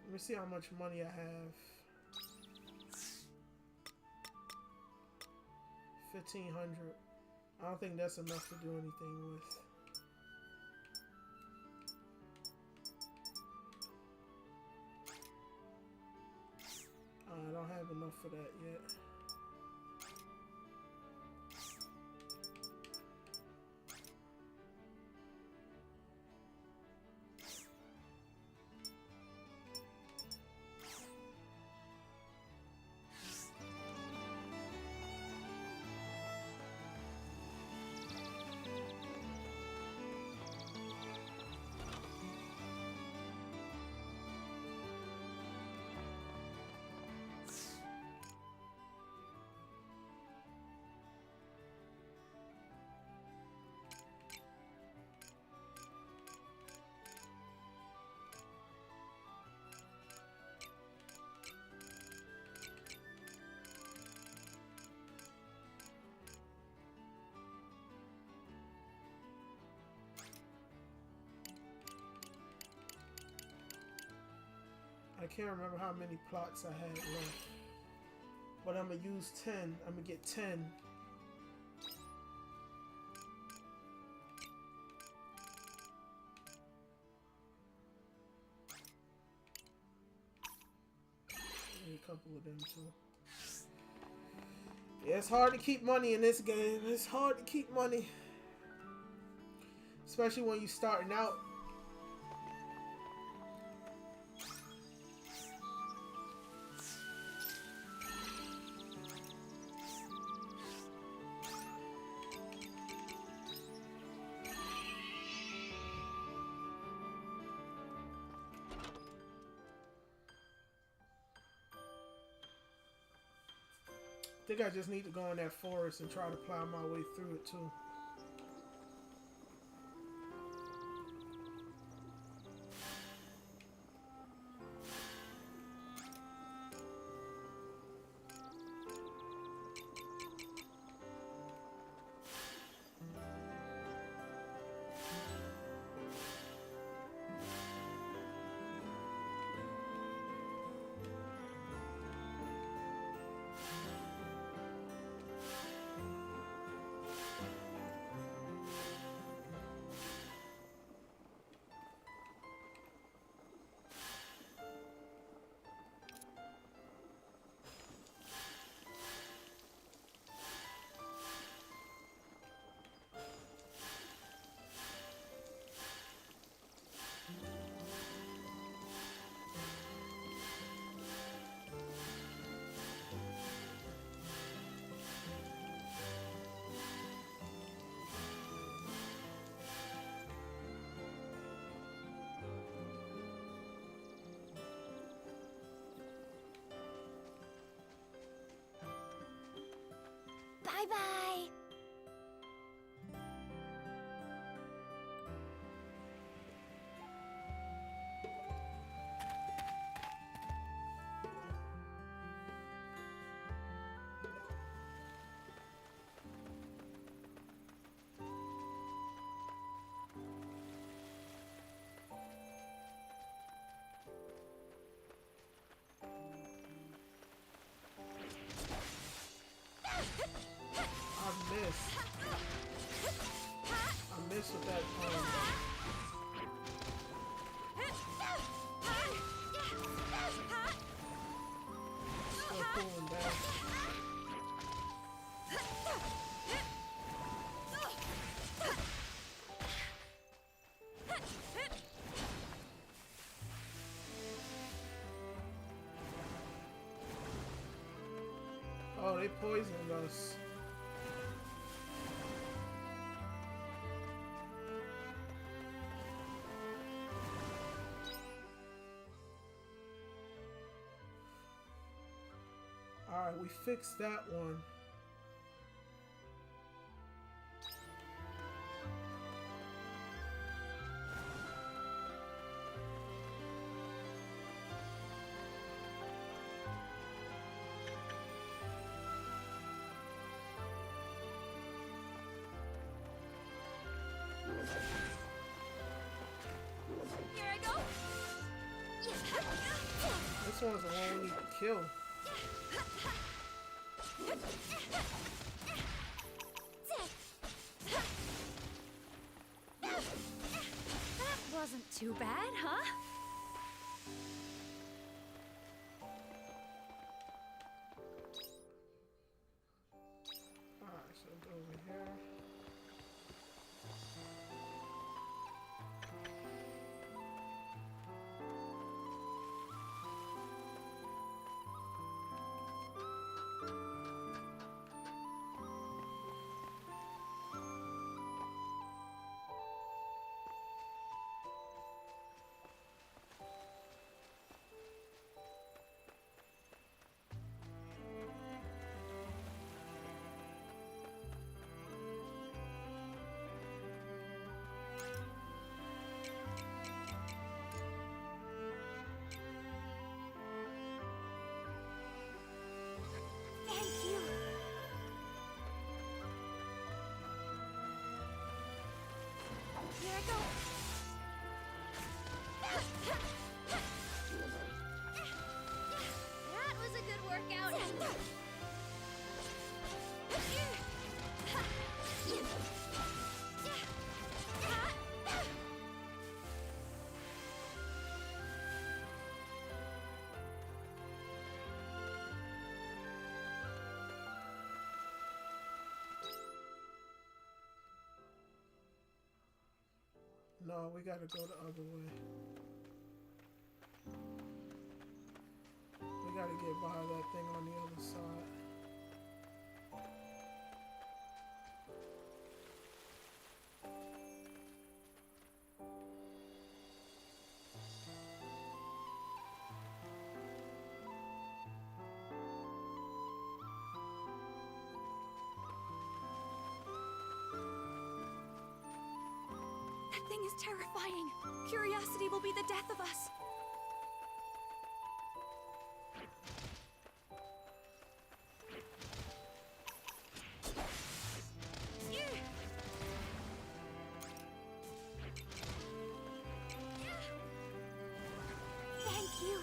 let me see how much money I have. 1,500. I don't think that's enough to do anything with. I don't have enough for that yet. I can't remember how many plots I had left. But I'm gonna use 10. I'm gonna get 10. A couple of them too. Yeah, it's hard to keep money in this game. It's hard to keep money. Especially when you're starting out. I think I just need to go in that forest and try to plow my way through it too. Bye-bye. I missed with that still pulling back. Oh, they poisoned us. Alright, we fixed that one. Here I go. This one's the one we need to kill. That wasn't too bad, huh? Alright, so go over here. No, we gotta go the other way. We gotta get by that thing on the other side. That thing is terrifying. Curiosity will be the death of us. Thank you.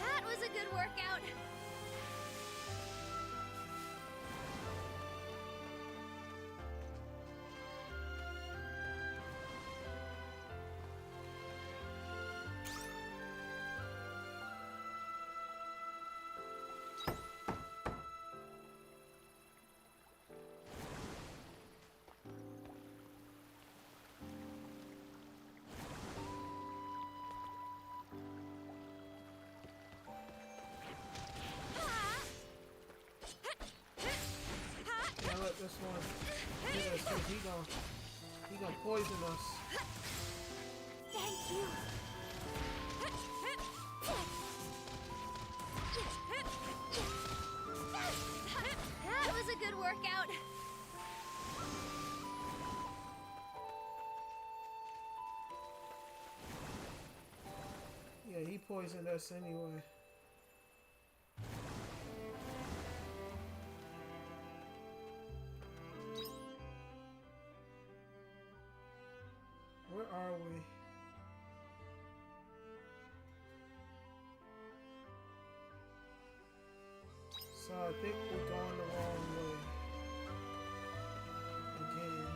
That was a good workout. Now let this one hit us because he gonna poison us. Thank you. That was a good workout. Yeah, he poisoned us anyway. Where are we? So I think we're going the wrong way. Again.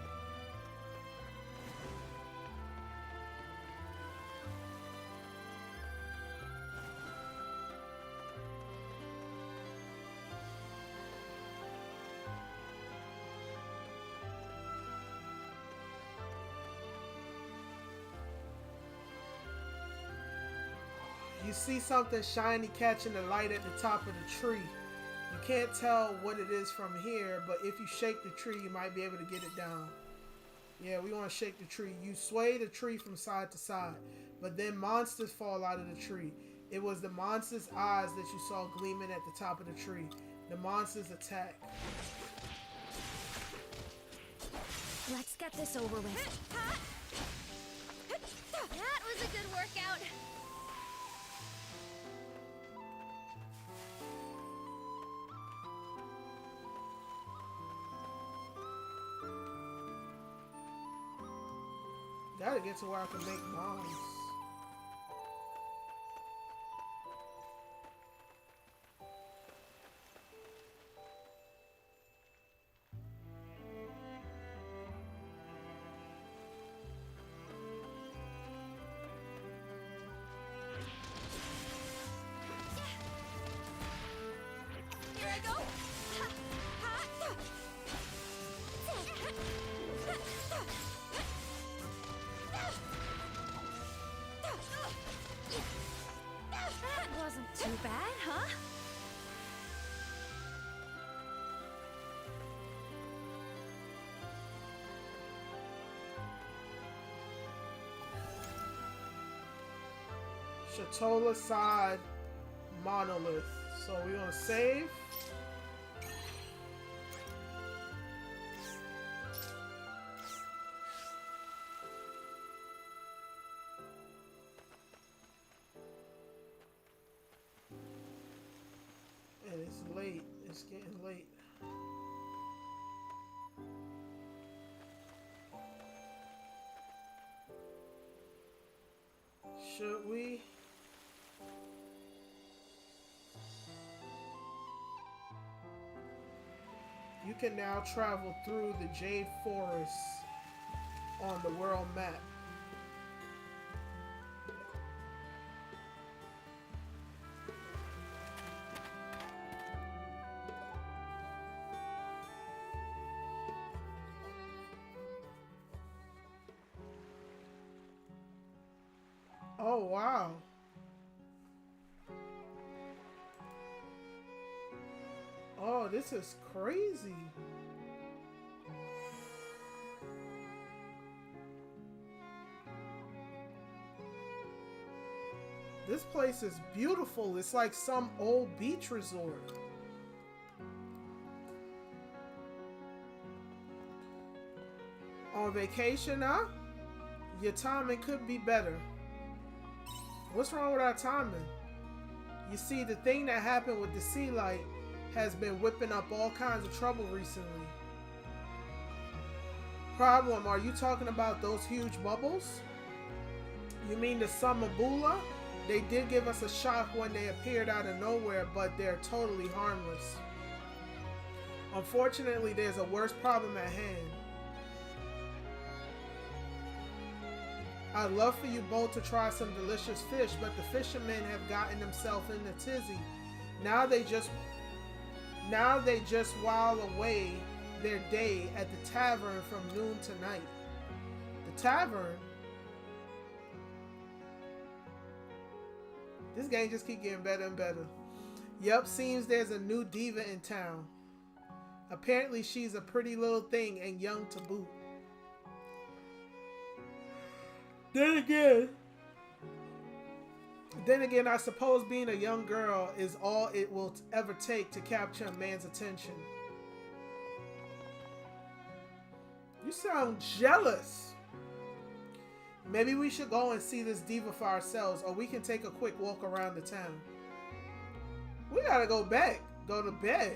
You see something shiny catching the light at the top of the tree. You can't tell what it is from here, but if you shake the tree, you might be able to get it down. Yeah, we want to shake the tree. You sway the tree from side to side, but then monsters fall out of the tree. It was the monster's eyes that you saw gleaming at the top of the tree. The monsters attack. Let's get this over with. That was a good workout. Gotta get to where I can make bombs. Here I go. That wasn't too bad, huh? Shatola side monolith. So we're gonna save. And it's late. It's getting late. Should we? You can now travel through the Jade Forest on the world map. Oh, wow. Oh, this is crazy. This place is beautiful. It's like some old beach resort. On vacation, huh? Your timing could be better. What's wrong with our timing? You see, the thing that happened with the sea light has been whipping up all kinds of trouble recently. Problem, are you talking about those huge bubbles? You mean the Samabula? They did give us a shock when they appeared out of nowhere, but they're totally harmless. Unfortunately, there's a worse problem at hand. I'd love for you both to try some delicious fish, but the fishermen have gotten themselves in a tizzy. Now they just while away their day at the tavern from noon to night. The tavern? This game just keeps getting better and better. Yup, seems there's a new diva in town. Apparently she's a pretty little thing and young to boot. Then again, I suppose being a young girl is all it will ever take to capture a man's attention. You sound jealous. Maybe we should go and see this diva for ourselves, or we can take a quick walk around the town. We gotta go back. Go to bed.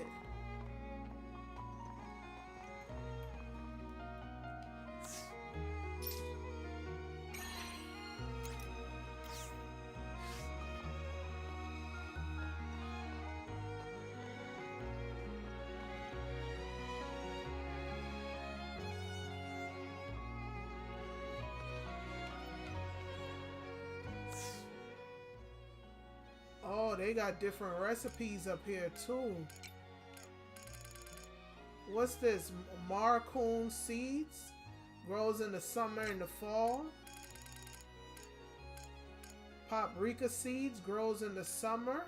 Oh, they got different recipes up here too. What's this? Marcoon seeds? Grows in the summer and the fall. Paprika seeds grows in the summer.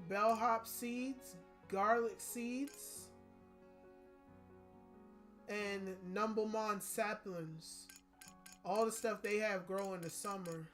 Bellhop seeds, garlic seeds, and Numblemon saplings. All the stuff they have grow in the summer.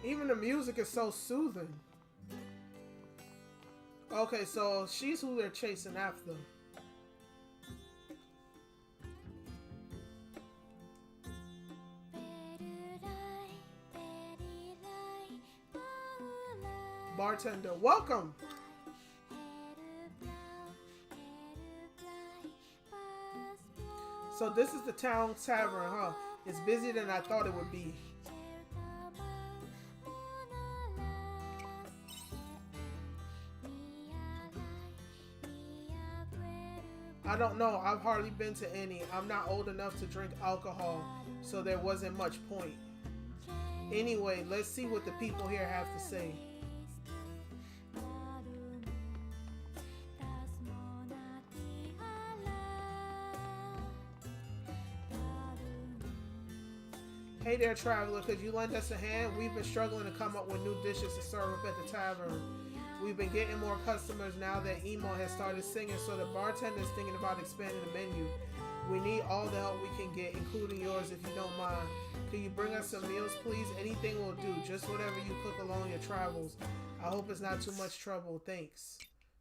Even the music is so soothing. Okay, so she's who they're chasing after. Bartender, welcome! So this is the town tavern, huh? It's busier than I thought it would be. I don't know. I've hardly been to any. I'm not old enough to drink alcohol, so there wasn't much point. Anyway, let's see what the people here have to say. Hey there, traveler. Could you lend us a hand? We've been struggling to come up with new dishes to serve up at the tavern. We've been getting more customers now that EMO has started singing, so the bartender is thinking about expanding the menu. We need all the help we can get, including yours if you don't mind. Could you bring us some meals, please? Anything will do, just whatever you cook along your travels. I hope it's not too much trouble. Thanks.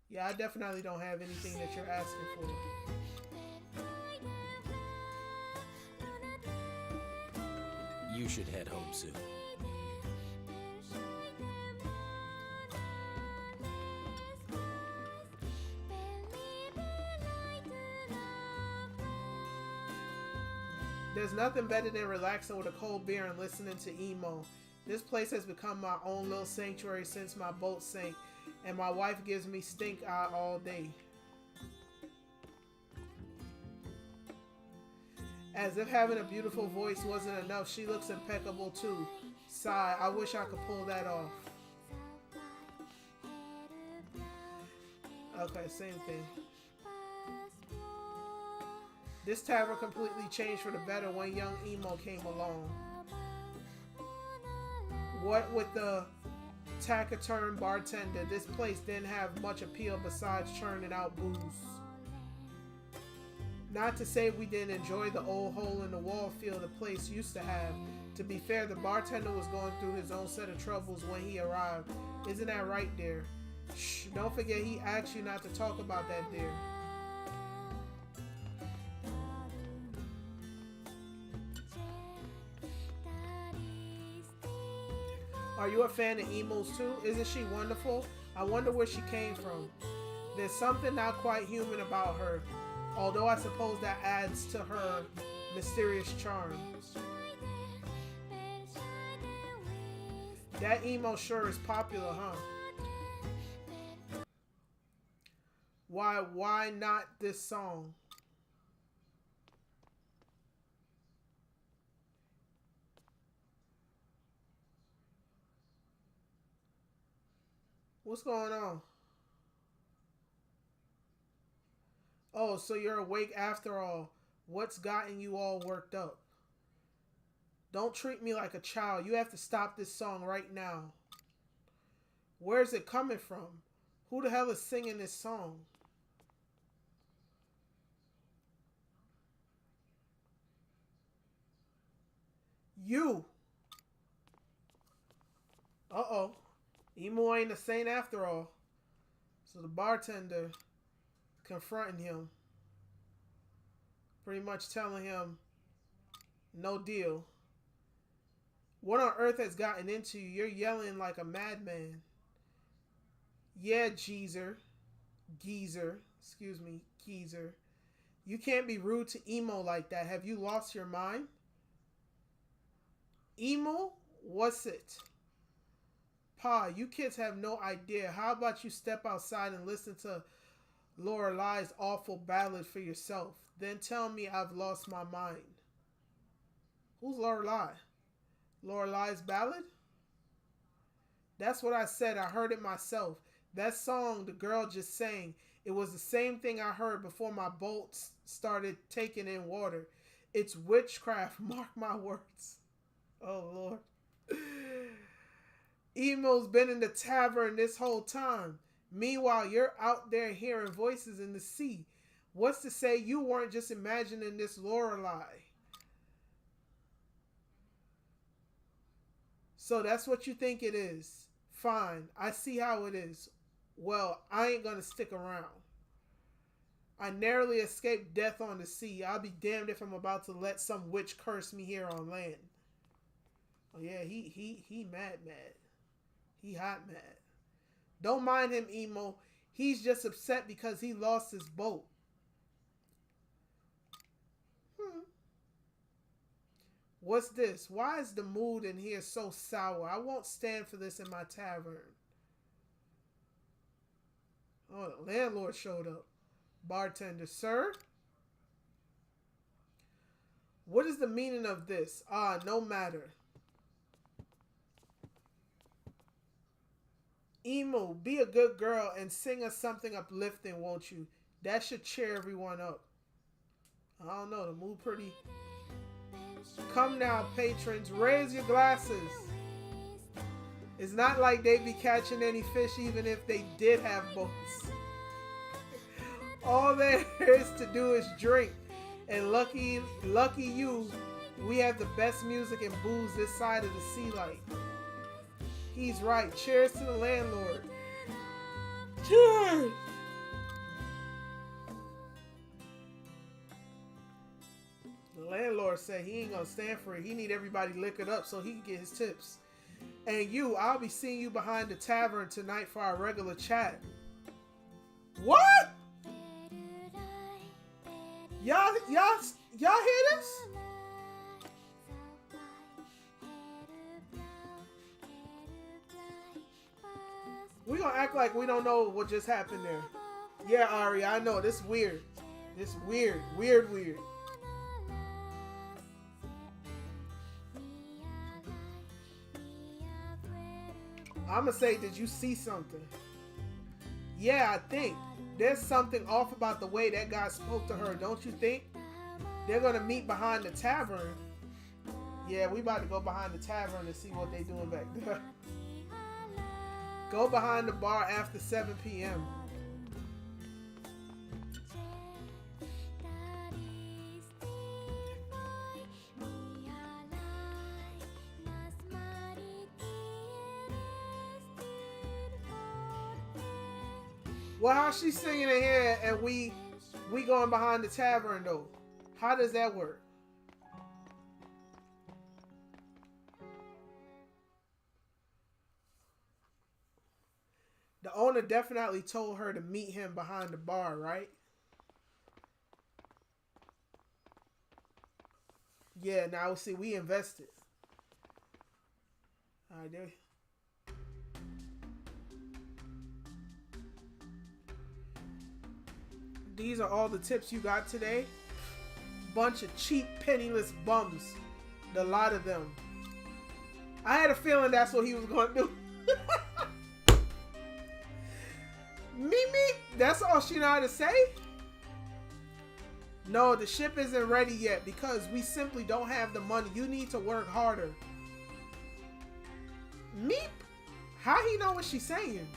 Yeah, I definitely don't have anything that you're asking for. You should head home soon. There's nothing better than relaxing with a cold beer and listening to EMO. This place has become my own little sanctuary since my boat sank, and my wife gives me stink eye all day. As if having a beautiful voice wasn't enough, she looks impeccable too. Sigh, I wish I could pull that off. Okay, same thing. This tavern completely changed for the better when young EMO came along. What with the taciturn bartender, this place didn't have much appeal besides churning out booze. Not to say we didn't enjoy the old hole-in-the-wall feel the place used to have. To be fair, the bartender was going through his own set of troubles when he arrived. Isn't that right, dear? Shh, don't forget he asked you not to talk about that, dear. Are you a fan of EMO's too? Isn't she wonderful? I wonder where she came from. There's something not quite human about her. Although I suppose that adds to her mysterious charm. That EMO sure is popular, huh? Why not this song? What's going on? Oh, so you're awake after all. What's gotten you all worked up? Don't treat me like a child. You have to stop this song right now. Where's it coming from? Who the hell is singing this song? You. Uh-oh. EMO ain't a saint after all. So the bartender confronting him, pretty much telling him, no deal. What on earth has gotten into you? You're yelling like a madman. Yeah, geezer. Geezer. You can't be rude to EMO like that. Have you lost your mind? EMO? What's it? Pa, you kids have no idea. How about you step outside and listen to Lorelai's awful ballad for yourself. Then tell me I've lost my mind. Who's Lorelai? Lorelai's ballad? That's what I said. I heard it myself. That song the girl just sang, it was the same thing I heard before my boats started taking in water. It's witchcraft, mark my words. Oh, Lord. EMO's been in the tavern this whole time. Meanwhile, you're out there hearing voices in the sea. What's to say you weren't just imagining this Lorelai? So that's what you think it is. Fine, I see how it is. Well, I ain't gonna stick around. I narrowly escaped death on the sea. I'll be damned if I'm about to let some witch curse me here on land. Oh yeah, he mad. He hot mad. Don't mind him, EMO. He's just upset because he lost his boat. What's this? Why is the mood in here so sour? I won't stand for this in my tavern. Oh, the landlord showed up. Bartender, sir? What is the meaning of this? Ah, no matter. EMO, be a good girl and sing us something uplifting, won't you? That should cheer everyone up. I don't know, the mood pretty Come now, patrons, raise your glasses. It's not like they be catching any fish even if they did have boats. All there is to do is drink. And lucky you, we have the best music and booze this side of the sea light. He's right. Cheers to the landlord. Cheers! The landlord said he ain't gonna stand for it. He need everybody liquored up so he can get his tips. And you, I'll be seeing you behind the tavern tonight for our regular chat. What? Y'all hear this? We gonna act like we don't know what just happened there. Yeah, Ari, I know. This weird. This weird. Weird. I'ma say, did you see something? Yeah, I think. There's something off about the way that guy spoke to her, don't you think? They're gonna meet behind the tavern. Yeah, we about to go behind the tavern and see what they doing back there. Go behind the bar after 7 p.m. Well, how's she singing in here and we going behind the tavern though? How does that work? The owner definitely told her to meet him behind the bar, right? Yeah, now see, we invested. All right, there. These are all the tips you got today. Bunch of cheap, penniless bums. The lot of them. I had a feeling that's what he was going to do. Mimi, that's all she know how to say? No, the ship isn't ready yet because we simply don't have the money. You need to work harder. Meep? How he know what she's saying?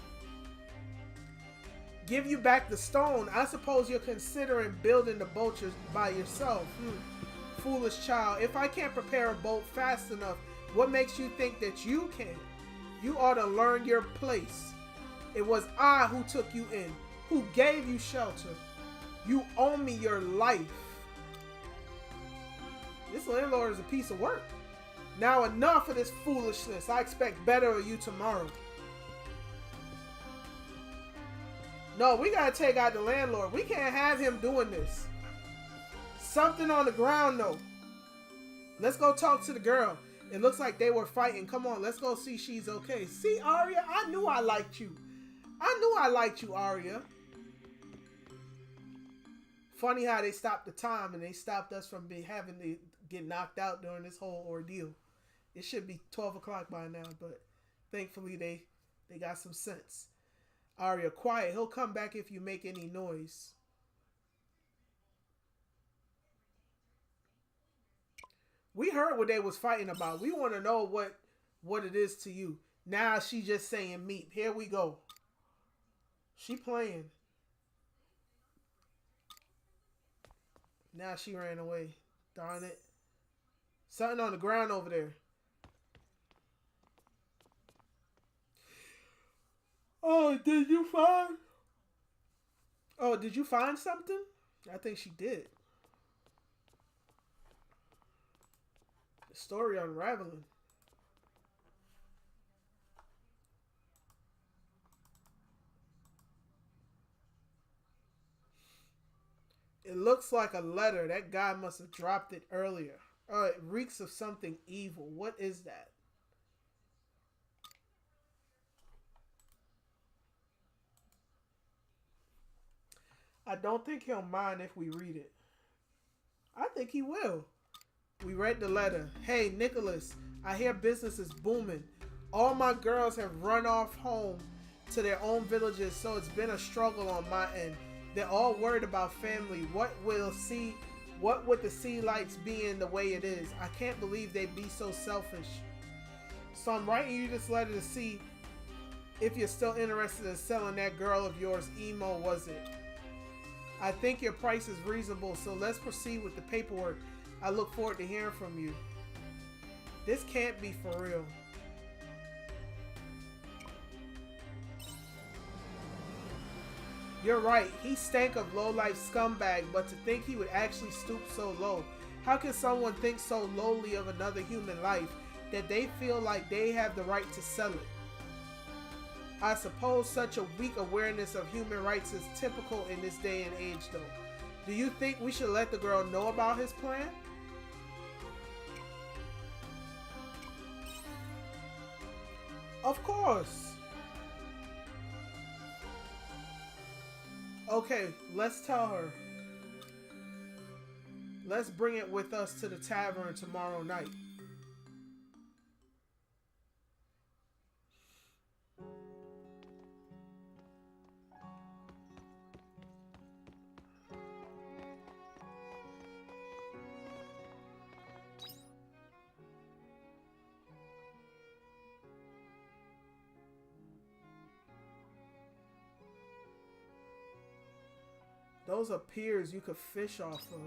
Give you back the stone. I suppose you're considering building the boat by yourself. Foolish child. If I can't prepare a boat fast enough, what makes you think that you can? You ought to learn your place. It was I who took you in, who gave you shelter. You owe me your life. This landlord is a piece of work. Now enough of this foolishness. I expect better of you tomorrow. No, we gotta take out the landlord. We can't have him doing this. Something on the ground though. Let's go talk to the girl. It looks like they were fighting. Come on, let's go see she's okay. See, Arya, I knew I liked you. I knew I liked you, Arya. Funny how they stopped the time and they stopped us from having to get knocked out during this whole ordeal. It should be 12 o'clock by now, but thankfully they got some sense. Arya, quiet. He'll come back if you make any noise. We heard what they was fighting about. We want to know what it is to you. Now she just saying meep. Here we go. She playing. Now she ran away. Darn it. Something on the ground over there. Oh, did you find something? I think she did. The story unraveling. It looks like a letter. That guy must have dropped it earlier. Oh, it reeks of something evil. What is that? I don't think he'll mind if we read it. I think he will. We read the letter. Hey, Nicholas, I hear business is booming. All my girls have run off home to their own villages, so it's been a struggle on my end. They're all worried about family. What What with the sea lights being the way it is, I can't believe they'd be so selfish. So I'm writing you this letter to see if you're still interested in selling that girl of yours. EMO, was it? I think your price is reasonable, so let's proceed with the paperwork. I look forward to hearing from you. This can't be for real. You're right, he stank of low-life scumbag, but to think he would actually stoop so low. How can someone think so lowly of another human life that they feel like they have the right to sell it? I suppose such a weak awareness of human rights is typical in this day and age though. Do you think we should let the girl know about his plan? Of course. Okay, let's tell her. Let's bring it with us to the tavern tomorrow night. Those are piers you could fish off of.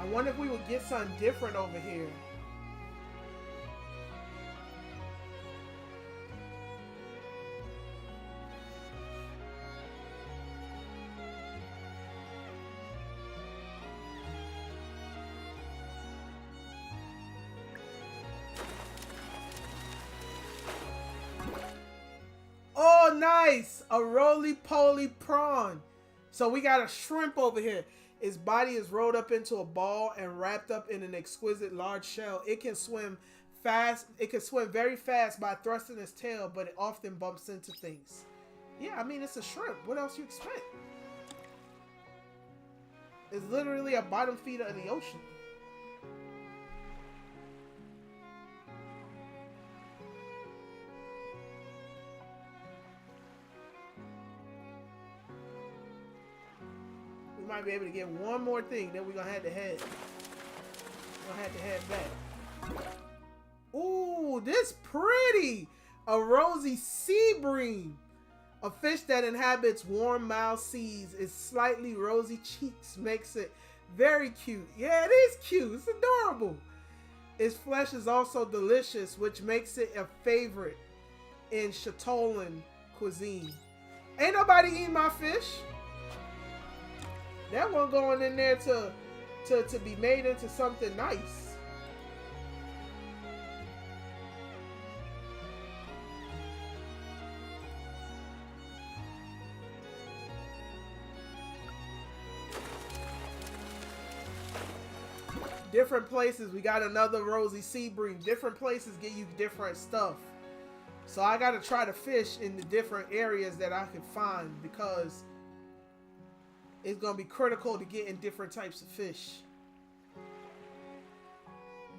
I wonder if we would get something different over here. Oh, nice! A roly-poly prawn. So we got a shrimp over here. Its body is rolled up into a ball and wrapped up in an exquisite large shell. It can swim fast. It can swim very fast by thrusting its tail, but it often bumps into things. Yeah, I mean, it's a shrimp. What else you expect? It's literally a bottom feeder of the ocean. We might be able to get one more thing, then we're gonna have to head. We're gonna have to head back. Ooh, this pretty! A rosy sea bream. A fish that inhabits warm, mild seas. Its slightly rosy cheeks makes it very cute. Yeah, it is cute. It's adorable. Its flesh is also delicious, which makes it a favorite in Chatolan cuisine. Ain't nobody eating my fish. That one going in there to be made into something nice. Different places, we got another rosy sea bream. Different places give you different stuff. So I gotta try to fish in the different areas that I can find because it's gonna be critical to getting different types of fish.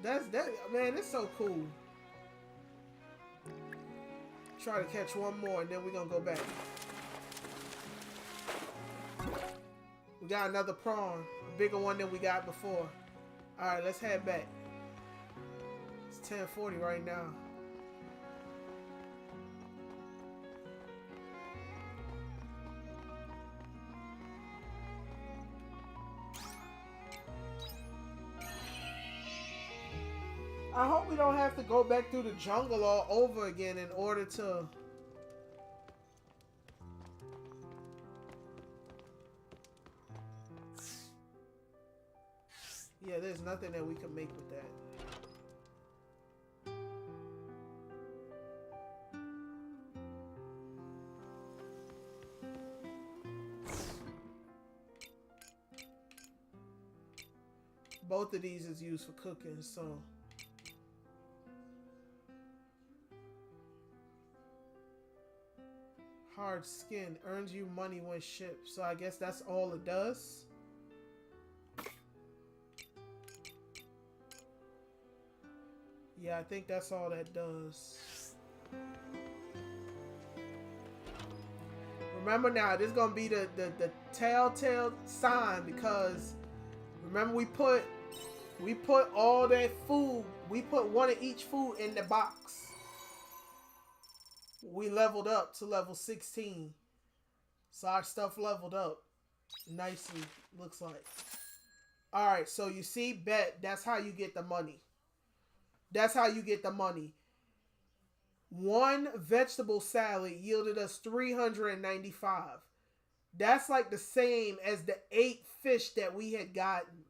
That man, it's so cool. Try to catch one more and then we're gonna go back. We got another prawn, a bigger one than we got before. Alright, let's head back. It's 10:40 right now. I hope we don't have to go back through the jungle all over again in order to... Yeah, there's nothing that we can make with that. Both of these is used for cooking, so... hard skin. Earns you money when shipped. So I guess that's all it does. Yeah, I think that's all that does. Remember now, this is gonna be the telltale sign, because remember we put all that food, we put one of each food in the box. We leveled up to level 16. So our stuff leveled up nicely, looks like. Alright, so you see, bet, that's how you get the money. That's how you get the money. One vegetable salad yielded us 395. That's like the same as the 8 fish that we had gotten.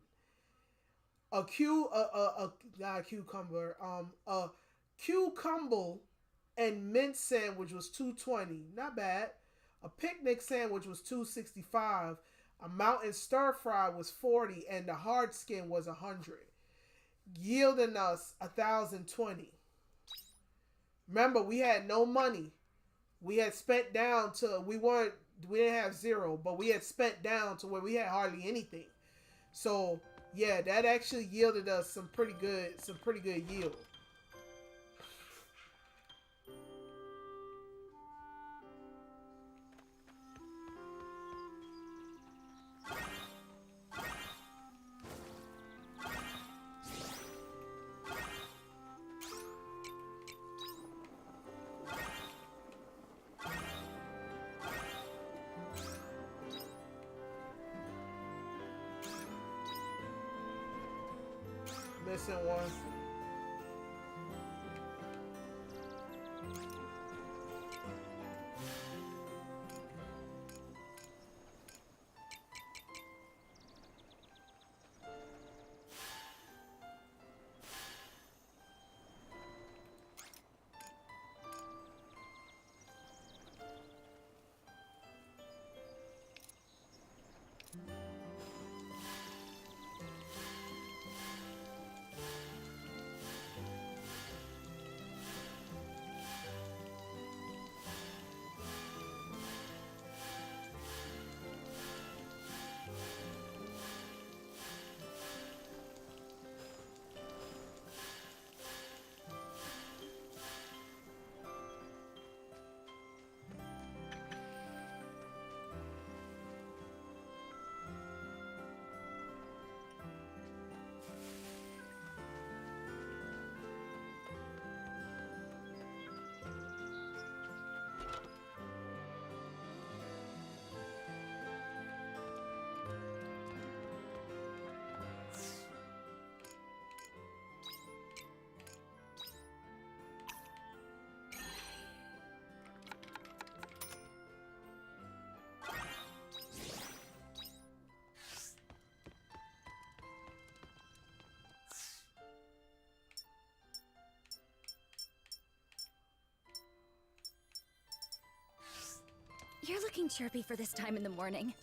A cucumber and mint sandwich was 220. Not bad. A picnic sandwich was 265. A mountain stir fry was 40, and the hard skin was 100, yielding us 1,020. Remember, we had no money. We had spent down to we didn't have zero, but we had spent down to where we had hardly anything. So yeah, that actually yielded us some pretty good yield. Missing one. You're looking chirpy for this time in the morning.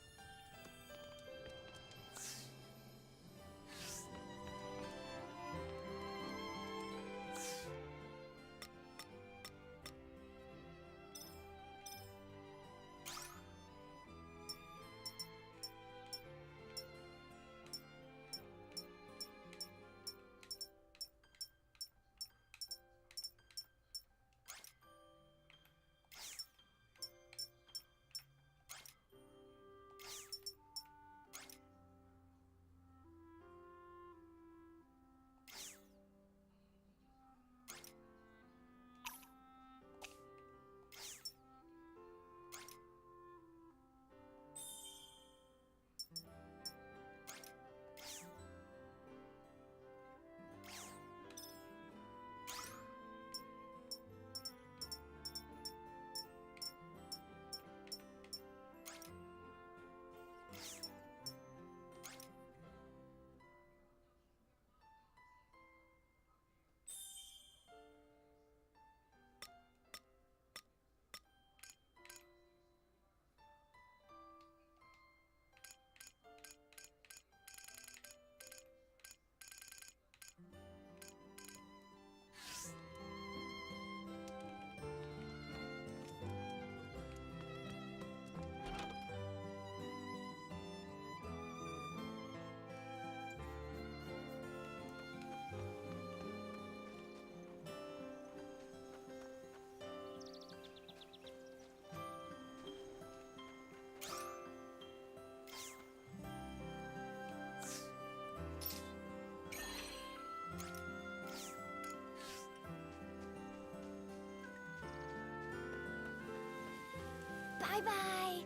Bye-bye.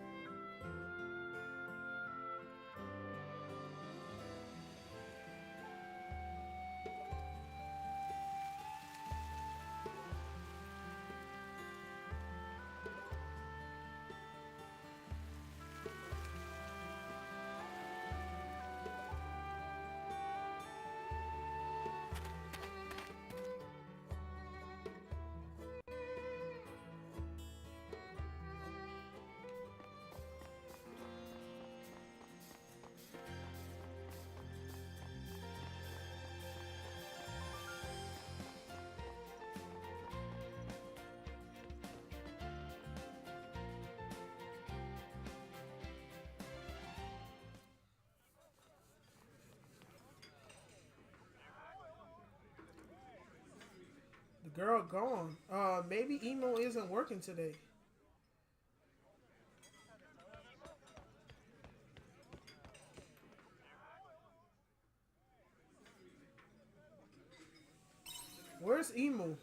The girl gone. Maybe emo isn't working today. Where's emo?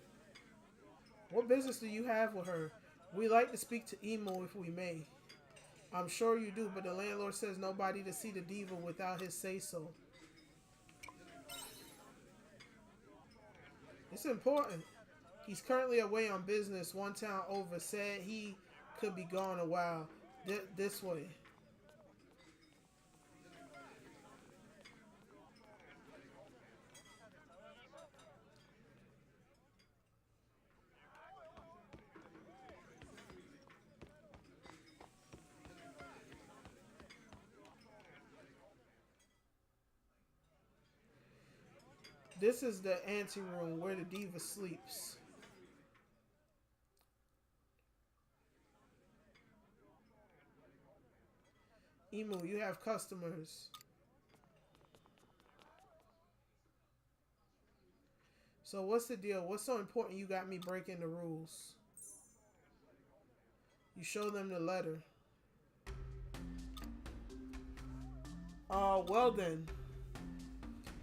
What business do you have with her? We like to speak to emo if we may. I'm sure you do, but the landlord says nobody to see the diva without his say-so. It's important. He's currently away on business one town over. Said he could be gone a while. This way. This is the anteroom where the diva sleeps. Emu, you have customers. So what's the deal? What's so important you got me breaking the rules? You show them the letter. Well then.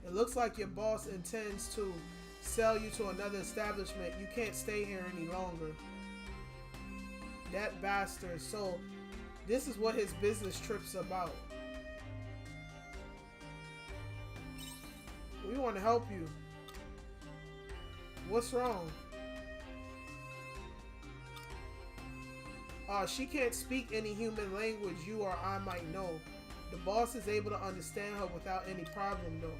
It looks like your boss intends to sell you to another establishment. You can't stay here any longer. That bastard. So, this is what his business trip's about. We want to help you. What's wrong? She can't speak any human language you or I might know. The boss is able to understand her without any problem though.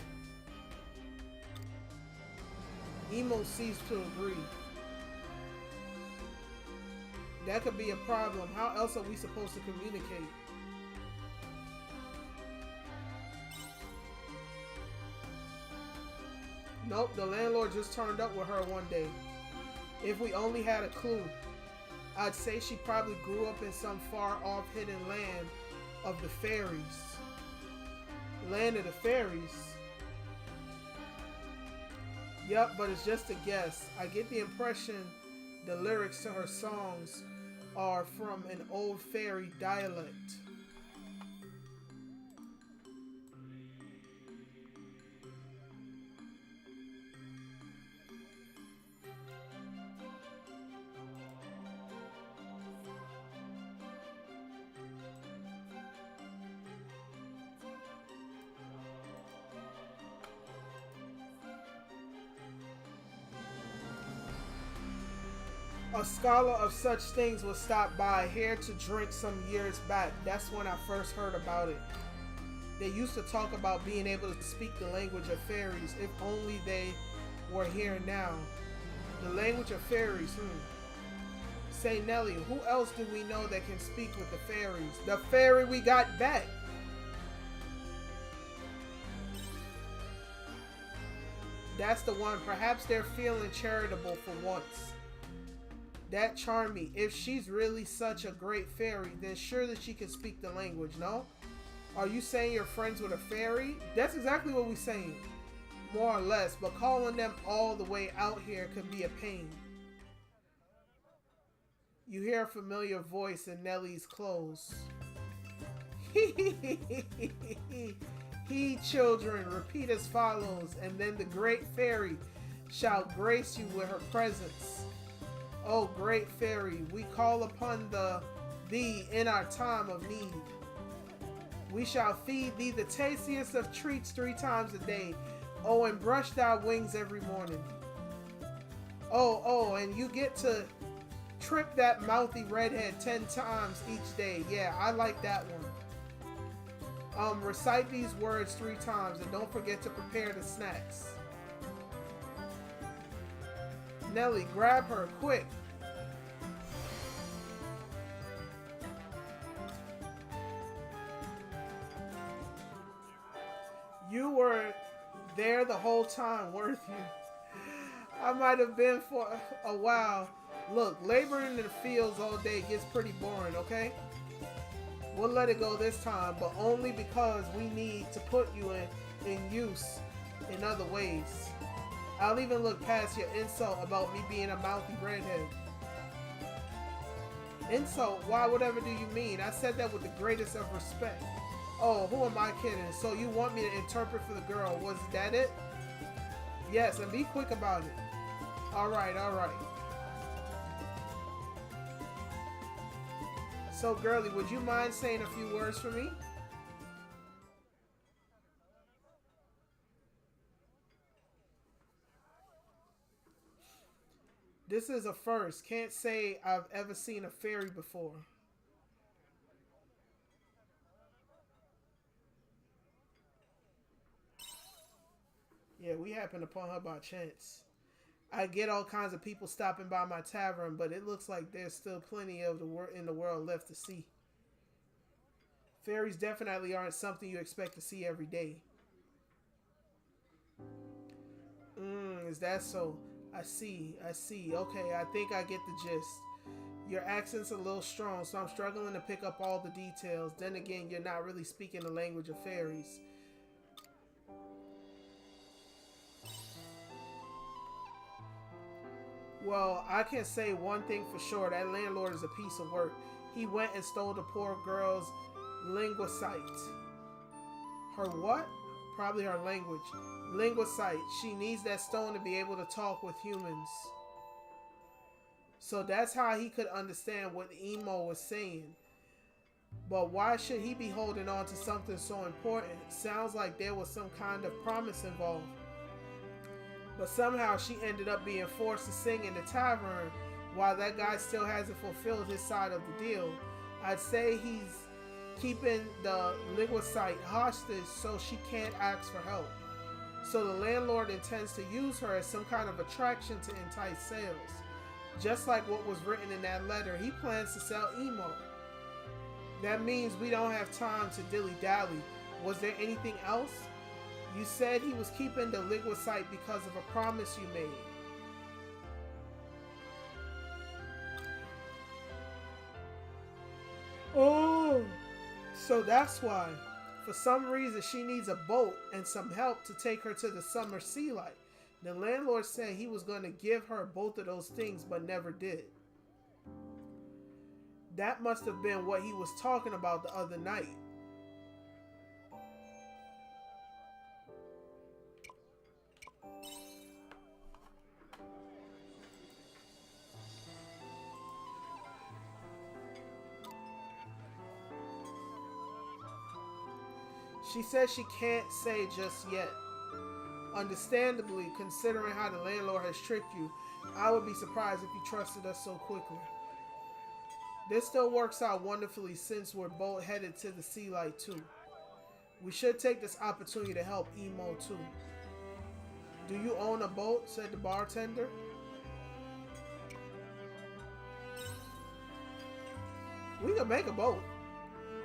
Emo seems to agree. That could be a problem. How else are we supposed to communicate? Nope, the landlord just turned up with her one day. If we only had a clue, I'd say she probably grew up in some far off hidden land of the fairies. Land of the fairies. Yep, but it's just a guess. I get the impression the lyrics to her songs are from an old fairy dialect. A scholar of such things was stopped by here to drink some years back. That's when I first heard about it. They used to talk about being able to speak the language of fairies. If only they were here now. The language of fairies, Say Nelly, who else do we know that can speak with the fairies? The fairy we got back. That's the one. Perhaps they're feeling charitable for once. That Charmy, if she's really such a great fairy, then surely she can speak the language, no? Are you saying you're friends with a fairy? That's exactly what we're saying. More or less, but calling them all the way out here could be a pain. You hear a familiar voice in Nelly's clothes. He, children, repeat as follows, and then the great fairy shall grace you with her presence. Oh, great fairy, we call upon the thee in our time of need. We shall feed thee the tastiest of treats 3 times a day. Oh, and brush thy wings every morning. Oh, and you get to trip that mouthy redhead 10 times each day. Yeah, I like that one. Recite these words 3 times and don't forget to prepare the snacks. Nelly, grab her, quick. You were there the whole time, weren't you? I might have been for a while. Look, laboring in the fields all day gets pretty boring, okay? We'll let it go this time, but only because we need to put you in use in other ways. I'll even look past your insult about me being a mouthy redhead. Insult? Why, whatever do you mean? I said that with the greatest of respect. Oh, who am I kidding? So you want me to interpret for the girl? Was that it? Yes, and be quick about it. Alright. So, girlie, would you mind saying a few words for me? This is a first. Can't say I've ever seen a fairy before. Yeah, we happened upon her by chance. I get all kinds of people stopping by my tavern, but it looks like there's still plenty of in the world left to see. Fairies definitely aren't something you expect to see every day. Is that so? I see. Okay, I think I get the gist. Your accent's a little strong, so I'm struggling to pick up all the details. Then again, you're not really speaking the language of fairies. Well, I can say one thing for sure. That landlord is a piece of work. He went and stole the poor girl's linguicite. Her what? Probably her language. Linguicite. She needs that stone to be able to talk with humans. So that's how he could understand what EMO was saying. But why should he be holding on to something so important? Sounds like there was some kind of promise involved. But somehow she ended up being forced to sing in the tavern while that guy still hasn't fulfilled his side of the deal. I'd say he's keeping the linguicite hostage so she can't ask for help. So the landlord intends to use her as some kind of attraction to entice sales. Just like what was written in that letter, he plans to sell EMO. That means we don't have time to dilly-dally. Was there anything else? You said he was keeping the linguicite because of a promise you made. Oh, so that's why. For some reason, she needs a boat and some help to take her to the summer sea light. The landlord said he was going to give her both of those things, but never did. That must have been what he was talking about the other night. She says she can't say just yet. Understandably, considering how the landlord has tricked you, I would be surprised if you trusted us so quickly. This still works out wonderfully since we're both headed to the sea light too. We should take this opportunity to help EMO too. Do you own a boat? Said the bartender. We can make a boat.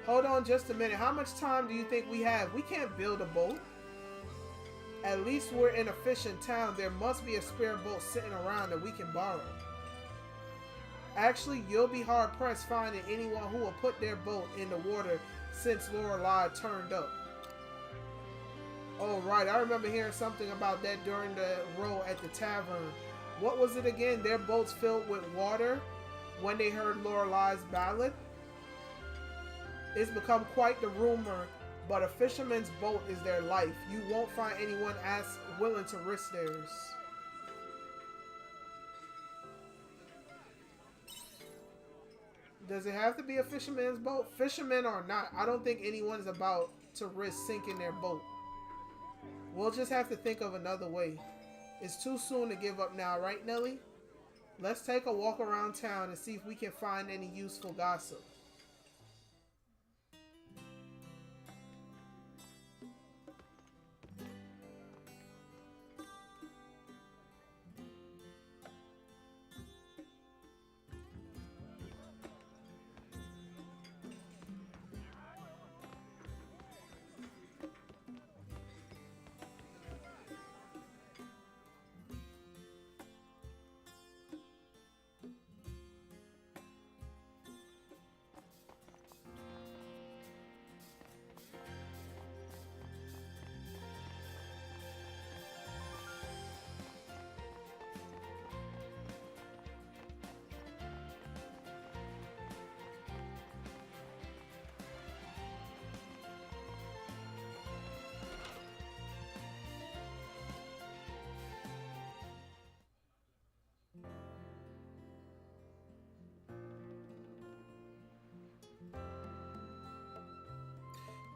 Hold on just a minute. How much time do you think we have? We can't build a boat. At least we're in a fishing town. There must be a spare boat sitting around that we can borrow. Actually, you'll be hard-pressed finding anyone who will put their boat in the water since Lorelei turned up. Oh, right. I remember hearing something about that during the row at the tavern. What was it again? Their boats filled with water when they heard Lorelei's ballad? It's become quite the rumor, but a fisherman's boat is their life. You won't find anyone as willing to risk theirs. Does it have to be a fisherman's boat? Fishermen or not, I don't think anyone's about to risk sinking their boat. We'll just have to think of another way. It's too soon to give up now, right, Nelly? Let's take a walk around town and see if we can find any useful gossip.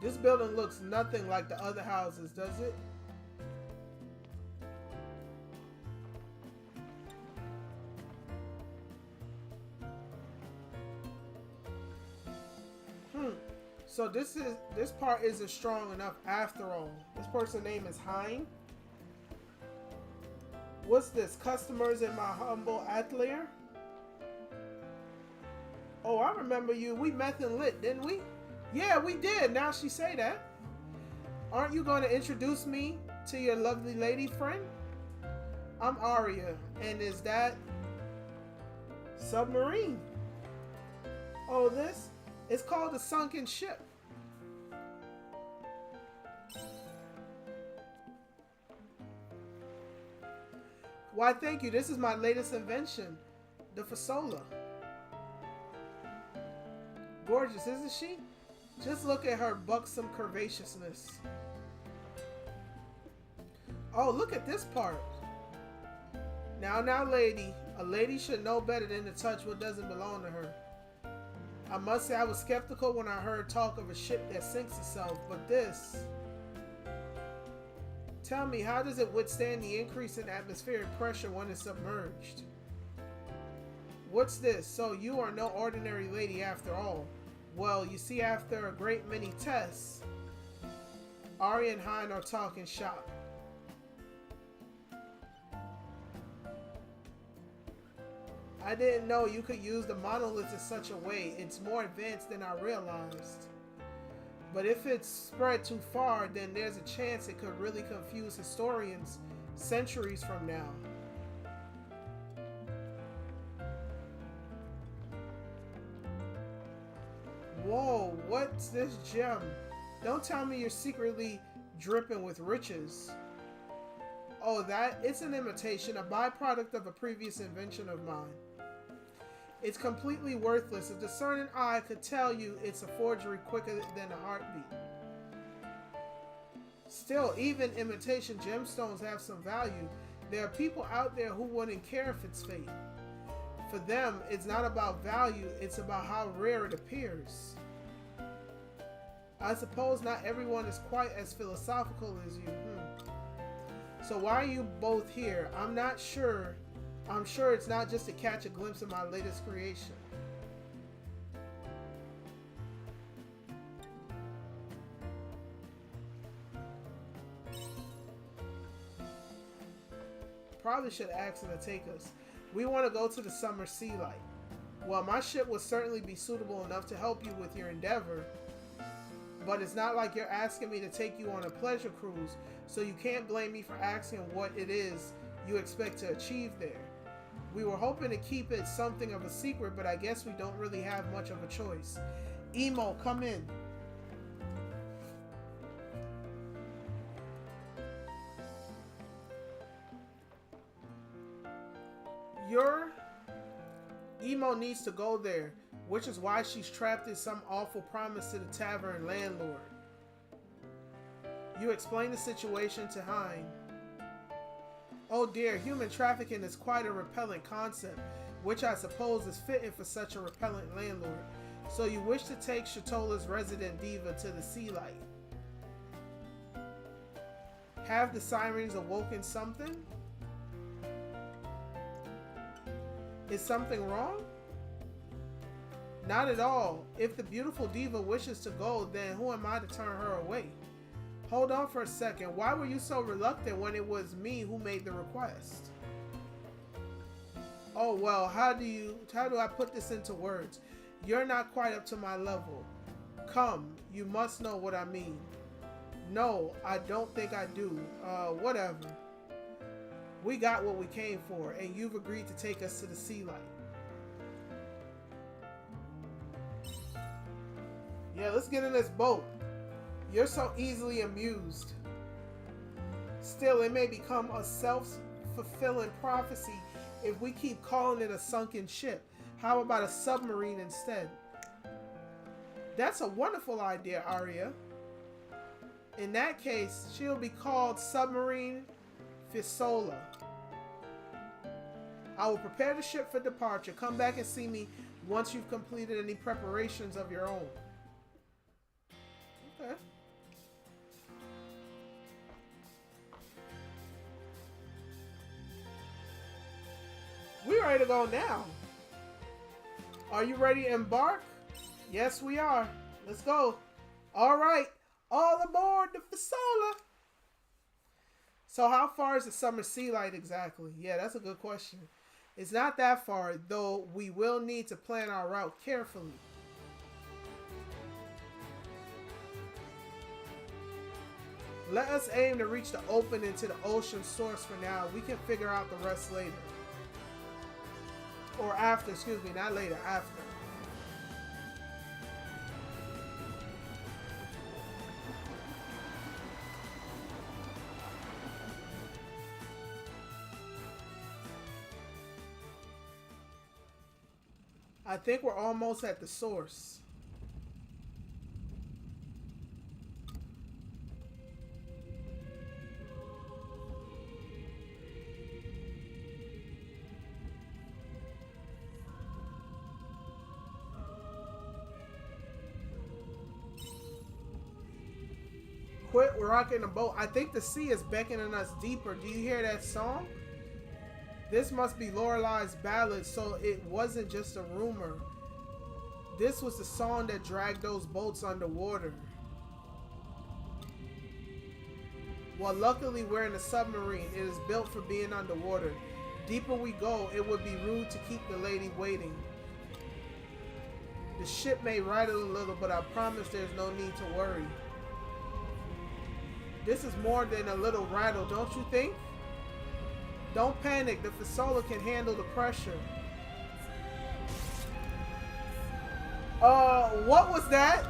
This building looks nothing like the other houses, does it? So this part isn't strong enough after all. This person's name is Hein. What's this? Customers in my humble atelier? Oh, I remember you. We met in Lit, didn't we? Yeah, we did. Now she say that. Aren't you going to introduce me to your lovely lady friend? I'm Aria, and is that submarine? Oh, this? It's called a sunken ship. Why, thank you. This is my latest invention, the Fasola. Gorgeous, isn't she? Just look at her buxom curvaceousness. Oh, look at this part. Now, lady. A lady should know better than to touch what doesn't belong to her. I must say I was skeptical when I heard talk of a ship that sinks itself, but this... Tell me, how does it withstand the increase in atmospheric pressure when it's submerged? What's this? So you are no ordinary lady after all. Well, you see, after a great many tests, Ari and Hein are talking shop. I didn't know you could use the monolith in such a way. It's more advanced than I realized. But if it's spread too far, then there's a chance it could really confuse historians centuries from now. Whoa, what's this gem? Don't tell me you're secretly dripping with riches. Oh, it's an imitation, a byproduct of a previous invention of mine. It's completely worthless. A discerning eye could tell you it's a forgery quicker than a heartbeat. Still, even imitation gemstones have some value. There are people out there who wouldn't care if it's fake. For them, it's not about value, it's about how rare it appears. I suppose not everyone is quite as philosophical as you. So why are you both here? I'm not sure. I'm sure it's not just to catch a glimpse of my latest creation. Probably should ask her to take us. We want to go to the summer sea light. Well, my ship would certainly be suitable enough to help you with your endeavor, but it's not like you're asking me to take you on a pleasure cruise, so you can't blame me for asking what it is you expect to achieve there. We were hoping to keep it something of a secret, but I guess we don't really have much of a choice. EMO, come in. Your EMO needs to go there, which is why she's trapped in some awful promise to the tavern landlord. You explain the situation to Hein. Oh dear, human trafficking is quite a repellent concept. which I suppose is fitting for such a repellent landlord. So you wish to take Shatola's resident diva to the sea light. Have the sirens awoken something? Is something wrong? Not at all. If the beautiful diva wishes to go, then who am I to turn her away? Hold on for a second. Why were you so reluctant when it was me who made the request? Oh, well, how do I put this into words? You're not quite up to my level. Come, you must know what I mean. No, I don't think I do. Whatever. We got what we came for, and you've agreed to take us to the sea light. Yeah, let's get in this boat. You're so easily amused. Still, it may become a self-fulfilling prophecy if we keep calling it a sunken ship. How about a submarine instead? That's a wonderful idea, Arya. In that case, she'll be called Submarine Fisola. I will prepare the ship for departure. Come back and see me once you've completed any preparations of your own. Okay. We're ready to go now. Are you ready to embark? Yes, we are. Let's go. All right. All aboard the Fisola. So how far is the summer sea light exactly? Yeah, that's a good question. It's not that far, though we will need to plan our route carefully. Let us aim to reach the opening to the ocean source for now. We can figure out the rest later. Or after, excuse me, not later, after. I think we're almost at the source. Quit rocking the boat. I think the sea is beckoning us deeper. Do you hear that song? This must be Lorelai's ballad, so it wasn't just a rumor. This was the song that dragged those boats underwater. Well, luckily we're in a submarine. It is built for being underwater. Deeper we go, it would be rude to keep the lady waiting. The ship may rattle a little, but I promise there's no need to worry. This is more than a little rattle, don't you think? Don't panic, the Fisola can handle the pressure. What was that?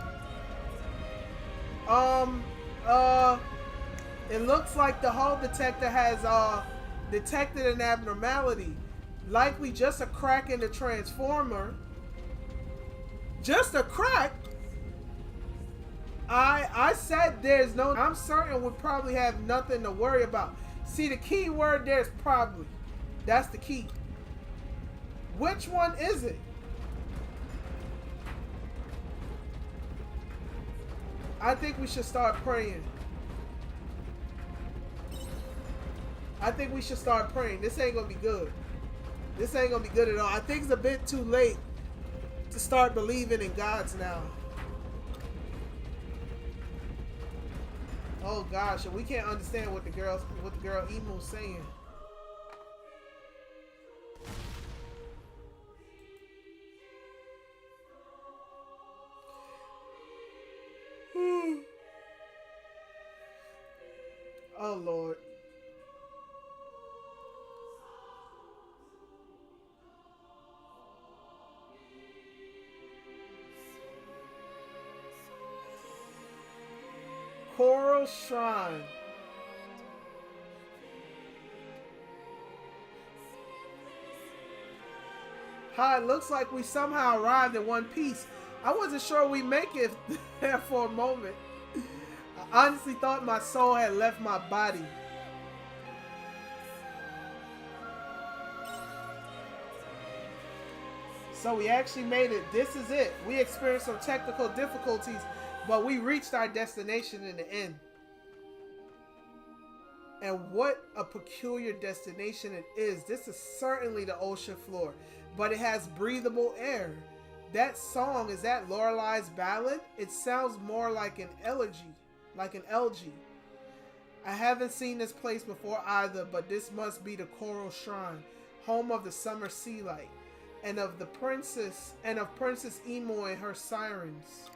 It looks like the hull detector has, detected an abnormality. Likely just a crack in the transformer. Just a crack? I said there's no, I'm certain we'll probably have nothing to worry about. See, the key word there is probably. That's the key. Which one is it? I think we should start praying. I think we should start praying. This ain't gonna be good. This ain't gonna be good at all. I think it's a bit too late to start believing in gods now. Oh gosh, we can't understand what the girl EMO's saying. Oh Lord. Coral Shrine. Hi, it looks like we somehow arrived in one piece. I wasn't sure we make it there for a moment. I honestly thought my soul had left my body. So we actually made it. This is it. We experienced some technical difficulties, but we reached our destination in the end. And what a peculiar destination it is. This is certainly the ocean floor, but it has breathable air. That song, is that Lorelai's ballad? It sounds more like an elegy, I haven't seen this place before either, but this must be the Coral Shrine, home of the summer sea light, and of Princess EMO and her sirens.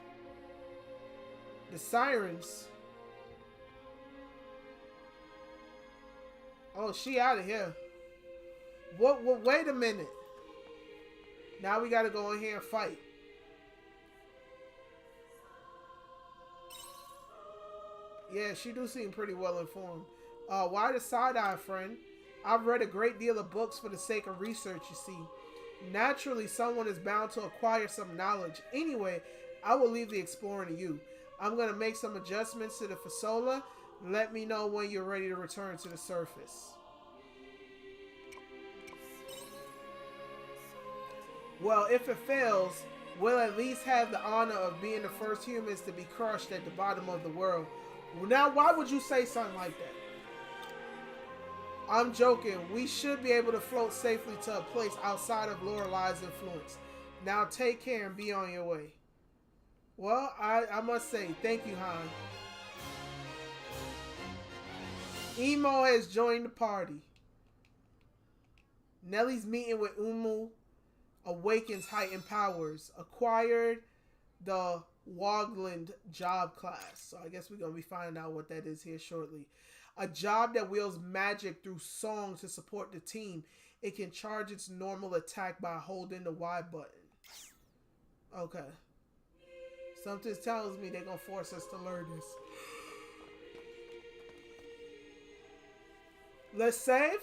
The sirens. Oh, she out of here. What? Wait a minute. Now we gotta go in here and fight. Yeah, she do seem pretty well informed. Why the side-eye, friend? I've read a great deal of books for the sake of research, you see. Naturally, someone is bound to acquire some knowledge. Anyway, I will leave the exploring to you. I'm going to make some adjustments to the Fasola. Let me know when you're ready to return to the surface. Well, if it fails, we'll at least have the honor of being the first humans to be crushed at the bottom of the world. Now, why would you say something like that? I'm joking. We should be able to float safely to a place outside of Lorelai's influence. Now take care and be on your way. Well, I must say, thank you, Han. EMO has joined the party. Nellie's meeting with Umu awakens heightened powers. Acquired the Wogland job class. So I guess we're going to be finding out what that is here shortly. A job that wields magic through song to support the team. It can charge its normal attack by holding the Y button. Okay. Something tells me they're going to force us to learn this. Let's save.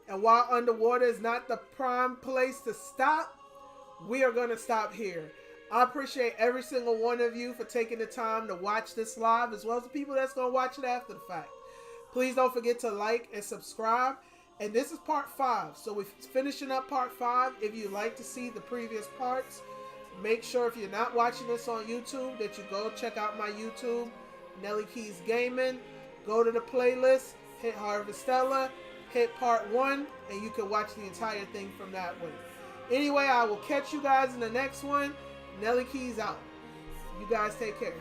And while underwater is not the prime place to stop, we are going to stop here. I appreciate every single one of you for taking the time to watch this live, as well as the people that's going to watch it after the fact. Please don't forget to like and subscribe. And this is part 5. So we're finishing up part 5. If you'd like to see the previous parts, make sure if you're not watching this on YouTube that you go check out my YouTube, Nelly Keys Gaming. Go to the playlist, hit Harvestella, hit part 1, and you can watch the entire thing from that way. Anyway, I will catch you guys in the next one. Nelly Keys out. You guys take care.